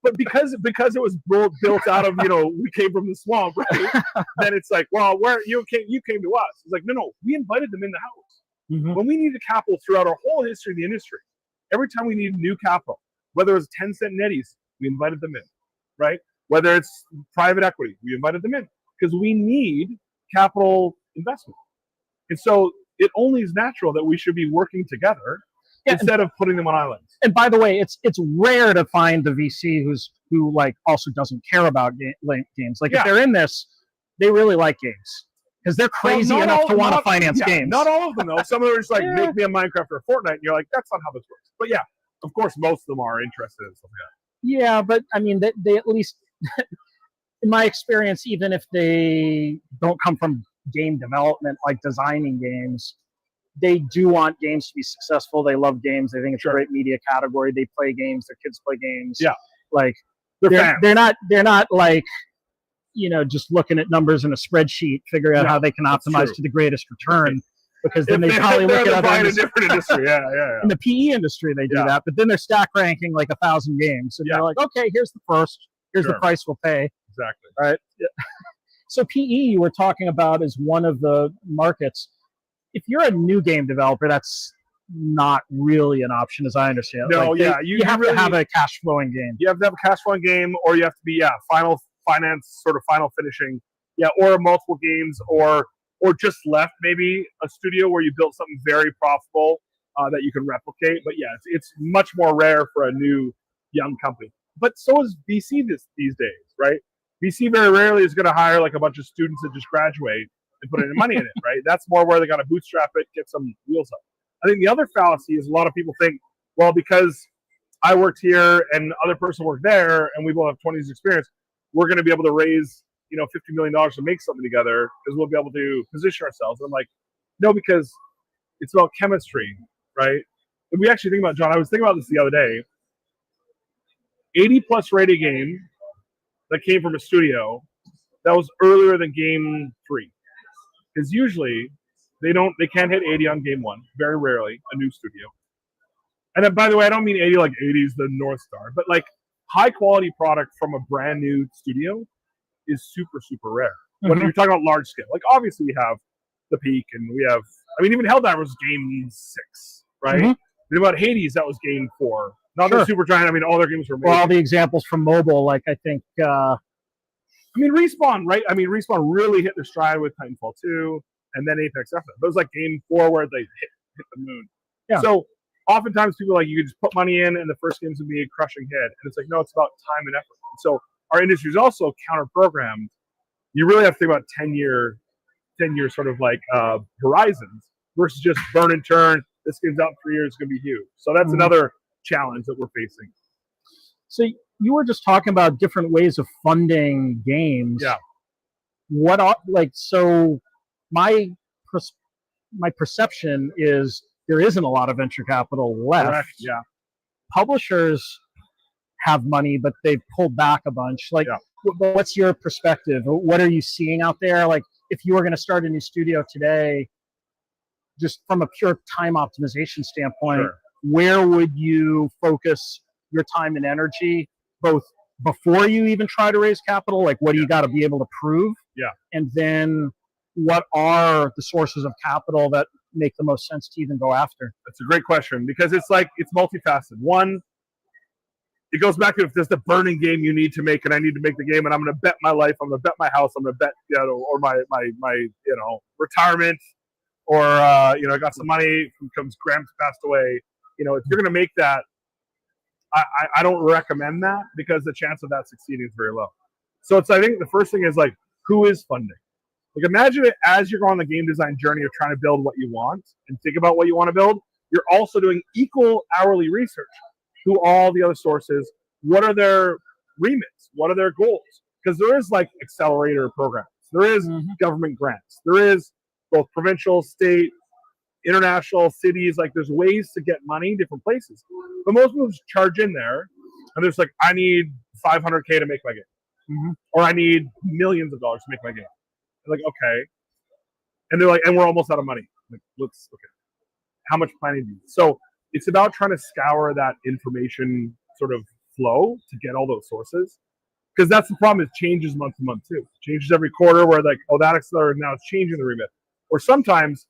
but because it was built out of, we came from the swamp, right? Then it's like, well, where you came to us. It's like, no, we invited them in the house. When we needed capital throughout our whole history of the industry, every time we needed new capital, whether it was 10-cent netties, we invited them in, right? Whether it's private equity, we invited them in because we need capital investment. And so it only is natural that we should be working together instead of putting them on islands. And by the way, it's rare to find the VC who like also doesn't care about games. Like if they're in this, they really like games because they're crazy enough to want to finance games. Not all of them though. Some of them are just like, make me a Minecraft or a Fortnite, and you're like, that's not how this works. But yeah, of course, most of them are interested in something like that. Yeah, but I mean, they at least, in my experience, even if they don't come from game development, like designing games, they do want games to be successful. They love games. They think it's a great media category. They play games. Their kids play games. Yeah, like they're not like just looking at numbers in a spreadsheet, figuring out how they can optimize to the greatest return. Because then they probably look at other different industry. Yeah. In the PE industry, they do that, but then they're stack ranking like 1,000 games, and they're like, okay, here's the first. Here's the price we'll pay. Exactly. Right. So PE, you were talking about, is one of the markets. If you're a new game developer, that's not really an option, as I understand. No, you have to have a cash flowing game. You have to have a cash flowing game, or you have to be final finance sort of final finishing, yeah, or multiple games, or just left maybe a studio where you built something very profitable that you can replicate. But yeah, it's much more rare for a new young company. But so is VC these days, right? VC very rarely is going to hire like a bunch of students that just graduate and put any money in it, right? That's more where they got to bootstrap it, get some wheels up. I think the other fallacy is a lot of people think, well, because I worked here and other person worked there, and we both have 20 years experience, we're going to be able to raise, $50 million to make something together because we'll be able to position ourselves. And I'm like, no, because it's about chemistry, right? And we actually think about, John, I was thinking about this the other day. 80 plus rated game that came from a studio that was earlier than game 3. Because usually they can't hit 80 on game 1, very rarely, a new studio. And then, by the way, I don't mean 80 like 80's the North Star, but like high quality product from a brand new studio is super, super rare. When you're talking about large scale, like obviously we have the Peak and we have, even Helldivers was game 6, right? Think about Hades, that was game 4. Not the Supergiant, all their games were amazing. Well, all the examples from mobile, like I think... Respawn, right? Respawn really hit their stride with Titanfall 2 and then Apex after that. It was like game 4 where they hit the moon. Yeah. So oftentimes people are like, you can just put money in and the first game's going to be a crushing hit. And it's like, no, it's about time and effort. And so our industry is also counter-programmed. You really have to think about 10-year sort of like horizons versus just burn and turn. This game's out in 3 years, it's going to be huge. So that's another challenge that we're facing. So you were just talking about different ways of funding games. Yeah. So my perception is there isn't a lot of venture capital left. Correct. Yeah. Publishers have money, but they've pulled back a bunch. What's your perspective? What are you seeing out there? Like, if you were going to start a new studio today, just from a pure time optimization standpoint, where would you focus your time and energy, both before you even try to raise capital? Like, what do you got to be able to prove? Yeah. And then what are the sources of capital that make the most sense to even go after? That's a great question, because it's multifaceted. One, it goes back to if there's the burning game you need to make, and I need to make the game, and I'm going to bet my life, I'm going to bet my house, I'm going to bet, or my retirement, or I got some money because Gramps passed away. If you're going to make that, I don't recommend that, because the chance of that succeeding is very low. So I think the first thing is like, who is funding? Like, imagine it as you're on the game design journey of trying to build what you want and think about what you want to build. You're also doing equal hourly research. Who all the other sources? What are their remits? What are their goals? Because there is like accelerator programs. There is government grants. There is both provincial, state, international, cities. Like, there's ways to get money different places. But most people just charge in there, and there's like, I need $500K to make my game, or I need millions of dollars to make my game. They're like, okay, and they're like, and we're almost out of money. Like, how much planning do you need? So it's about trying to scour that information sort of flow to get all those sources, because that's the problem. It changes month to month too. It changes every quarter, where like, oh, that accelerator now it's changing the remit. Or sometimes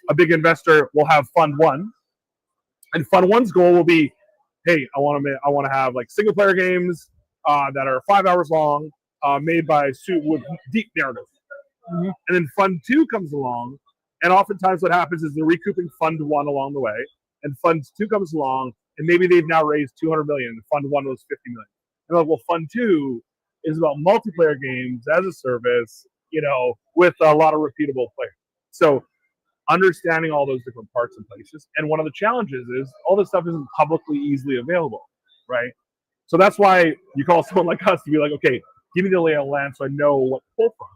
a big investor will have Fund 1, and Fund 1's goal will be, hey, I want to have like single player games that are 5 hours long, made by with deep narrative. And then Fund 2 comes along, and oftentimes what happens is they're recouping Fund 1 along the way, and Fund 2 comes along, and maybe they've now raised $200 million, and Fund 1 was $50 million. And like, well, Fund 2 is about multiplayer games as a service, with a lot of repeatable players. So understanding all those different parts and places. And one of the challenges is all this stuff isn't publicly easily available, right? So that's why you call someone like us to be like, okay, give me the lay of the land so I know what to pull from.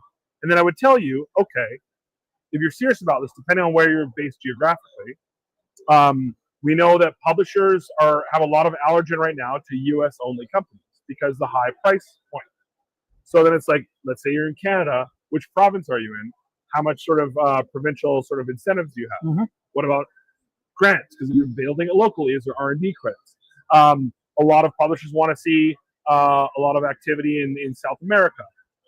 And then I would tell you, okay, if you're serious about this, depending on where you're based geographically, we know that publishers have a lot of allergen right now to US only companies because the high price point. So then it's like, let's say you're in Canada, which province are you in? How much sort of provincial sort of incentives do you have? What about grants? Because you're building it locally, is there R&D credits? A lot of publishers want to see a lot of activity in South America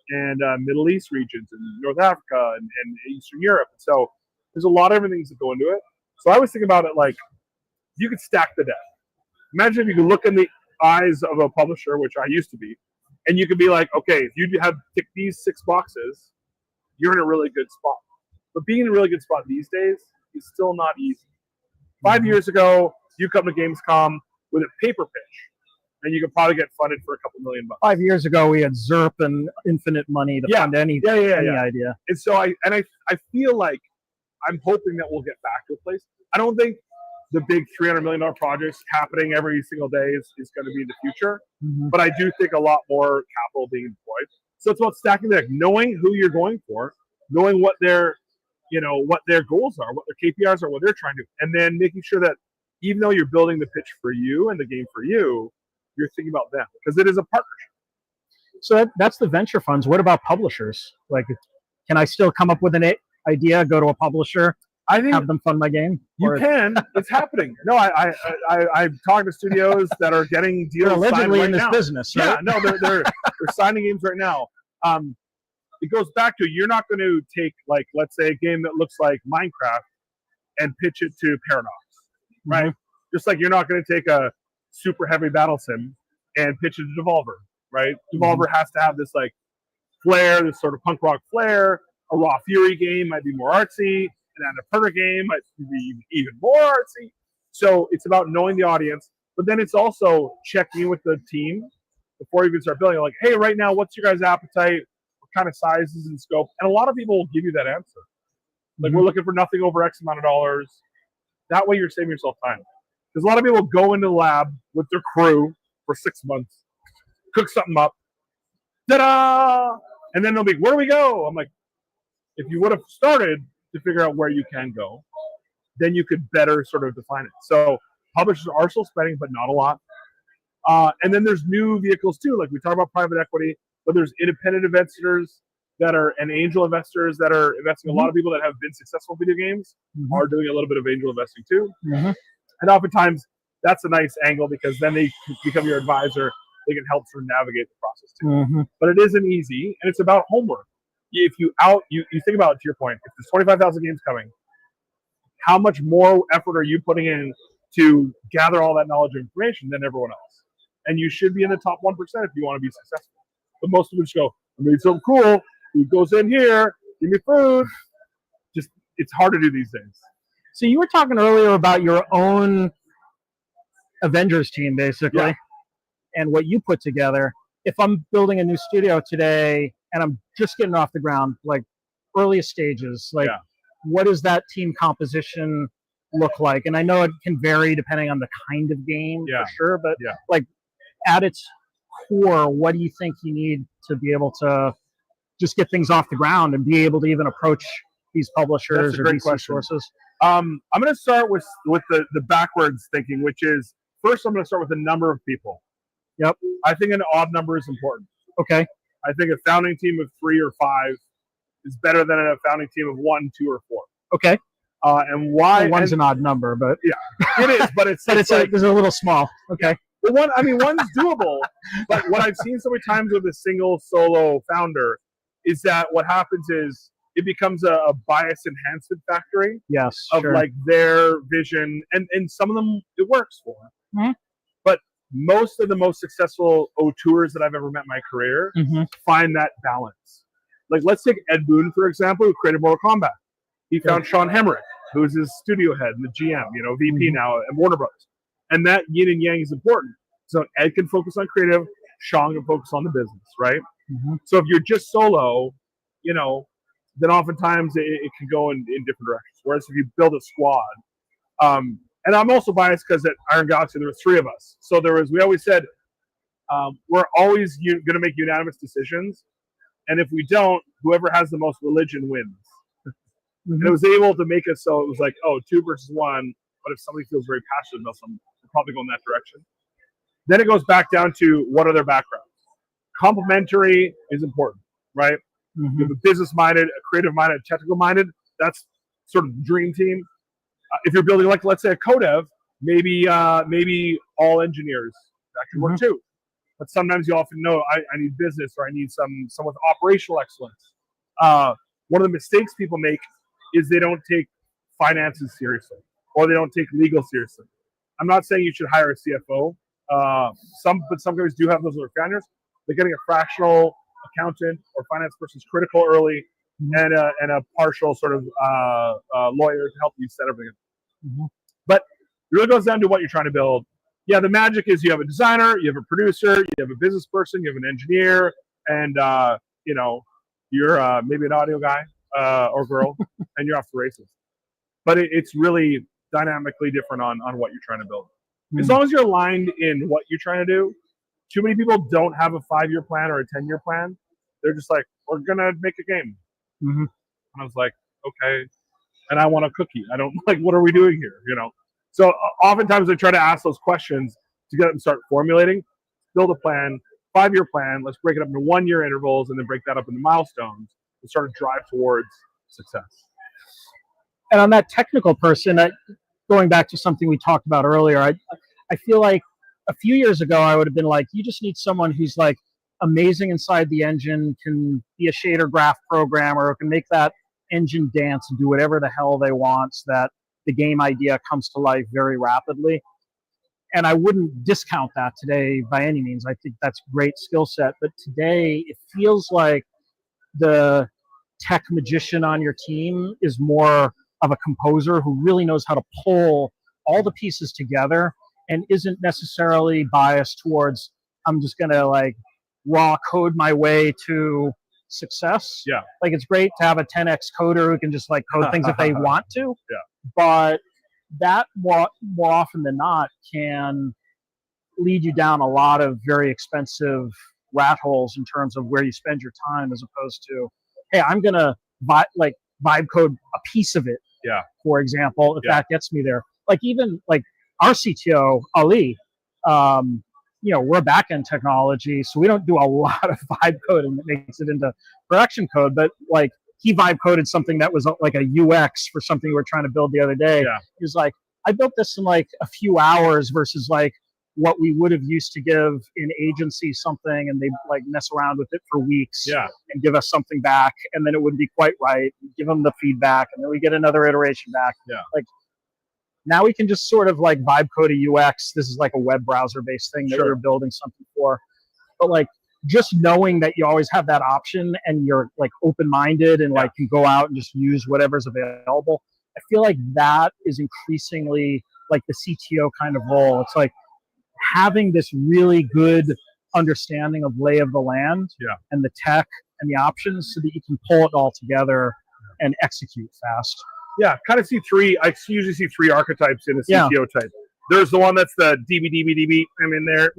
and Middle East regions and North Africa and Eastern Europe. So there's a lot of different things that go into it. So I was thinking about it like, you could stack the deck. Imagine if you could look in the eyes of a publisher, which I used to be, And you can be like, okay, if you have ticked these 6 boxes, you're in a really good spot. But being in a really good spot these days is still not easy. 5 years ago, you come to Gamescom with a paper pitch, and you could probably get funded for a couple $1 million. 5 years ago, we had ZERP and infinite money to fund any idea. And so I feel like I'm hoping that we'll get back to a place. I don't think the big $300 million projects happening every single day is going to be in the future, but I do think a lot more capital being deployed. So it's about stacking the deck, knowing who you're going for, knowing what their goals are, what their KPIs are, what they're trying to do, and then making sure that even though you're building the pitch for you and the game for you, you're thinking about them because it is a partnership. So that's the venture funds. What about publishers? Like, can I still come up with an idea, go to a publisher, have them fund my game? You can. It's happening. No, I've talked to studios that are getting deals. They're allegedly right in this now. business, right? Yeah, no, they're signing games right now. It goes back to you're not going to take, like, let's say a game that looks like Minecraft and pitch it to Paradox, right? Just like you're not going to take a super heavy battle sim and pitch it to Devolver, right? Devolver has to have this like flair, this sort of punk rock flair. A Raw Fury game might be more artsy, and then a Perna game might be even more artsy. So it's about knowing the audience, but then it's also checking in with the team before you even start building. Like, hey, right now, what's your guys' appetite? What kind of sizes and scope? And a lot of people will give you that answer. Like, we're looking for nothing over X amount of dollars. That way you're saving yourself time. Because a lot of people go into the lab with their crew for 6 months, cook something up, ta-da! And then they'll be, where do we go? I'm like, if you would have started to figure out where you can go, then you could better sort of define it. So publishers are still spending, but not a lot. And then there's new vehicles too. Like we talk about private equity, but there's independent investors that are, and angel investors that are investing. A lot of people that have been successful in video games are doing a little bit of angel investing too. And oftentimes that's a nice angle because then they become your advisor. They can help sort of navigate the process too. But it isn't easy, and it's about homework. If you think about it, to your point, if there's 25,000 games coming, how much more effort are you putting in to gather all that knowledge and information than everyone else? And you should be in the top 1% if you want to be successful. But most of them just go, I made something cool. Food goes in here. Give me food. Just, it's hard to do these days. So you were talking earlier about your own Avengers team, basically, and what you put together. If I'm building a new studio today and I'm just getting off the ground, like earliest stages, like what does that team composition look like? And I know it can vary depending on the kind of game, for sure, but like at its core, what do you think you need to be able to just get things off the ground and be able to even approach these publishers or VC sources? I'm going to start with the backwards thinking, which is first I'm going to start with the number of people. I think an odd number is important. Okay. I think a founding team of 3 or 5 is better than a founding team of 1, 2, or 4. Okay. And why? Well, one's an odd number, but it is. But it's but it's a little small. Okay. Well, one's doable. But what I've seen so many times with a single solo founder is that what happens is it becomes a bias enhancement factory. Yes. Of like their vision, and some of them it works for. But most of the most successful auteurs that I've ever met in my career find that balance. Like, let's take Ed Boon, for example, who created Mortal Kombat. He found Sean Hemrick, who's his studio head and the GM, VP now at Warner Bros. And that yin and yang is important. So Ed can focus on creative, Sean can focus on the business, right? So if you're just solo, then oftentimes it can go in different directions. Whereas if you build a squad, and I'm also biased because at Iron Galaxy there were 3 of us. So we always said we're always going to make unanimous decisions, and if we don't, whoever has the most religion wins. And it was able to make us so it was like, 2 versus 1. But if somebody feels very passionate about something, we'll probably go in that direction. Then it goes back down to what are their backgrounds. Complementary is important, right? You have a business-minded, a creative-minded, a technical-minded. That's sort of the dream team. If you're building, like, let's say a codev, maybe all engineers actually work too. But sometimes you often know I need business or I need someone with operational excellence. One of the mistakes people make is they don't take finances seriously or they don't take legal seriously. I'm not saying you should hire a CFO. Some companies do have those other founders. They're getting a fractional accountant or finance person's critical early, and a partial sort of lawyer to help you set everything up. But it really goes down to what you're trying to build. Yeah, the magic is you have a designer, you have a producer, you have a business person, you have an engineer, and you're maybe an audio guy or girl, and you're off the races. But it's really dynamically different on what you're trying to build. As long as you're aligned in what you're trying to do, too many people don't have a 5-year plan or a 10-year plan. They're just like, we're gonna make a game. And I was like, okay, and I want a cookie. I don't like, what are we doing here? So oftentimes I try to ask those questions to get them to start formulating, build a plan, 5-year plan. Let's break it up into 1-year intervals and then break that up into milestones and start to drive towards success. And on that technical person, going back to something we talked about earlier, I feel like a few years ago I would have been like, you just need someone who's like amazing inside the engine, can be a shader graph programmer, can make that engine dance and do whatever the hell they want so that the game idea comes to life very rapidly. And I wouldn't discount that today by any means. I think that's a great skill set. But today it feels like the tech magician on your team is more of a composer who really knows how to pull all the pieces together and isn't necessarily biased towards, I'm just going to like raw code my way to success. Yeah. Like it's great to have a 10x coder who can just like code things if they want to. Yeah. But that more often than not can lead you down a lot of very expensive rat holes in terms of where you spend your time, as opposed to, hey, I'm going to vibe code a piece of it. Yeah. For example, if that gets me there. Like even like our CTO, Ali, we're back-end technology, so we don't do a lot of vibe coding that makes it into production code, but like he vibe coded something that was like a UX for something we were trying to build the other day. Yeah. He was like, I built this in like a few hours versus like what we would have used to give an agency something, and they like mess around with it for weeks and give us something back, and then it wouldn't be quite right. We'd give them the feedback, and then we get another iteration back. Yeah. Like now we can just sort of like vibe code a UX. This is like a web browser based thing that you're building something for. But like just knowing that you always have that option and you're like open-minded and like can go out and just use whatever's available. I feel like that is increasingly like the CTO kind of role. It's like having this really good understanding of lay of the land and the tech and the options so that you can pull it all together and execute fast. Yeah, kind of I usually see 3 archetypes in a CTO type. There's the one that's the DB, I'm in there,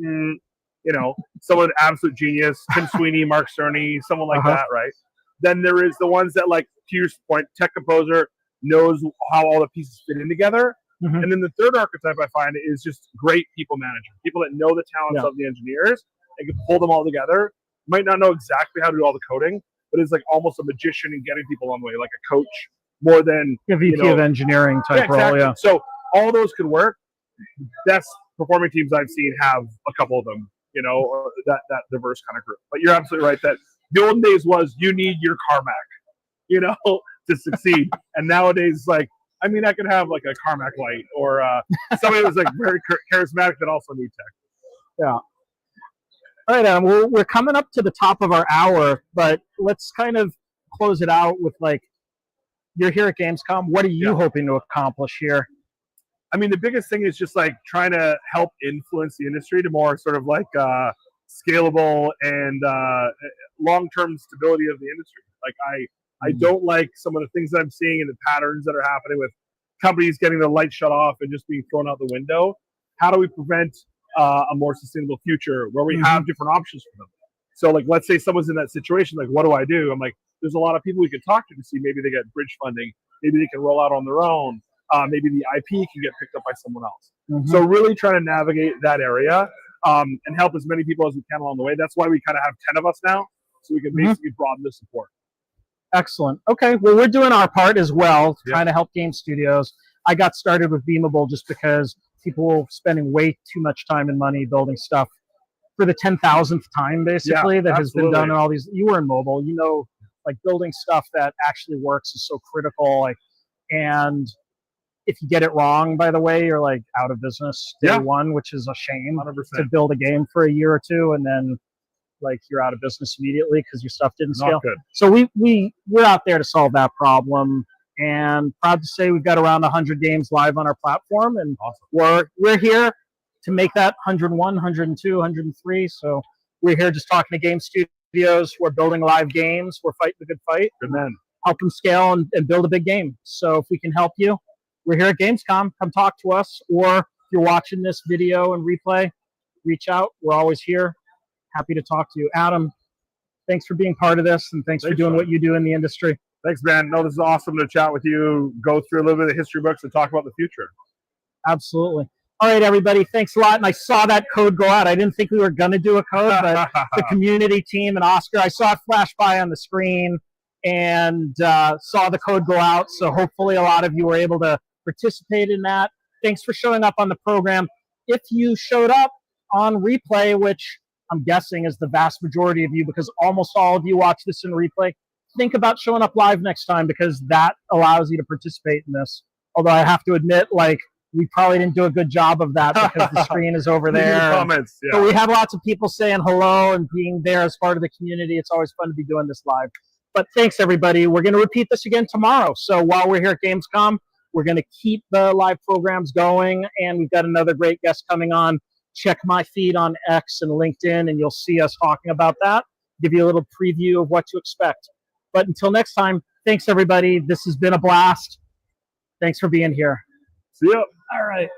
someone absolute genius, Tim Sweeney, Mark Cerny, someone like that, right? Then there is the ones that, like, to your point, tech composer, knows how all the pieces fit in together. And then the third archetype I find is just great people manager, people that know the talents of the engineers and can pull them all together. Might not know exactly how to do all the coding, but it's like almost a magician in getting people on the way, like a coach more than a VP of engineering type role. Yeah. So all those could work. Best performing teams I've seen have a couple of them, or that diverse kind of group. But you're absolutely right that the olden days was you need your Carmack, to succeed. And nowadays, like, I mean, I could have like a Carmack light or somebody who's like very charismatic that also need tech. Yeah. All right, Adam, we're coming up to the top of our hour, but let's kind of close it out with like, you're here at Gamescom. What are you hoping to accomplish here? I mean, the biggest thing is just like trying to help influence the industry to more sort of like scalable and long-term stability of the industry. Like I don't like some of the things that I'm seeing and the patterns that are happening with companies getting the light shut off and just being thrown out the window. How do we prevent a more sustainable future where we have different options for them? So like, let's say someone's in that situation, like, what do I do? I'm like, there's a lot of people we could talk to see maybe they get bridge funding, maybe they can roll out on their own, maybe the IP can get picked up by someone else. So really trying to navigate that area and help as many people as we can along the way. That's why we kind of have 10 of us now, so we can basically broaden the support. Excellent. Okay, well, we're doing our part as well, trying to help game studios. I got started with Beamable just because people were spending way too much time and money building stuff for the 10,000th time, basically, that has been done in all these. You were in mobile, like building stuff that actually works is so critical. Like, and if you get it wrong, by the way, you're like out of business day one, which is a shame 100%. to build a game for a year or two and then like you're out of business immediately because your stuff didn't Not scale. good. So we're out there to solve that problem, and proud to say we've got around 100 games live on our platform, and Awesome. we're here to make that 101, 102, 103. So we're here just talking to game studios. We're building live games. We're fighting a good fight. Good man. Help them scale and build a big game. So if we can help you, we're here at Gamescom. Come talk to us, or if you're watching this video and replay, reach out. We're always here. Happy to talk to you. Adam, thanks for being part of this, and thanks for doing what you do in the industry. Thanks, man. No, this is awesome to chat with you, go through a little bit of the history books, and talk about the future. Absolutely. All right, everybody. Thanks a lot. And I saw that code go out. I didn't think we were going to do a code, but the community team and Oscar, I saw it flash by on the screen and saw the code go out. So hopefully a lot of you were able to participate in that. Thanks for showing up on the program. If you showed up on replay, which I'm guessing is the vast majority of you, because almost all of you watch this in replay, think about showing up live next time, because that allows you to participate in this. Although I have to admit, like, we probably didn't do a good job of that because the screen is over there. Comments, yeah. But we have lots of people saying hello and being there as part of the community. It's always fun to be doing this live. But thanks, everybody. We're going to repeat this again tomorrow. So while we're here at Gamescom, we're going to keep the live programs going, and we've got another great guest coming on. Check my feed on X and LinkedIn, and you'll see us talking about that. Give you a little preview of what to expect. But until next time, thanks, everybody. This has been a blast. Thanks for being here. See ya. All right.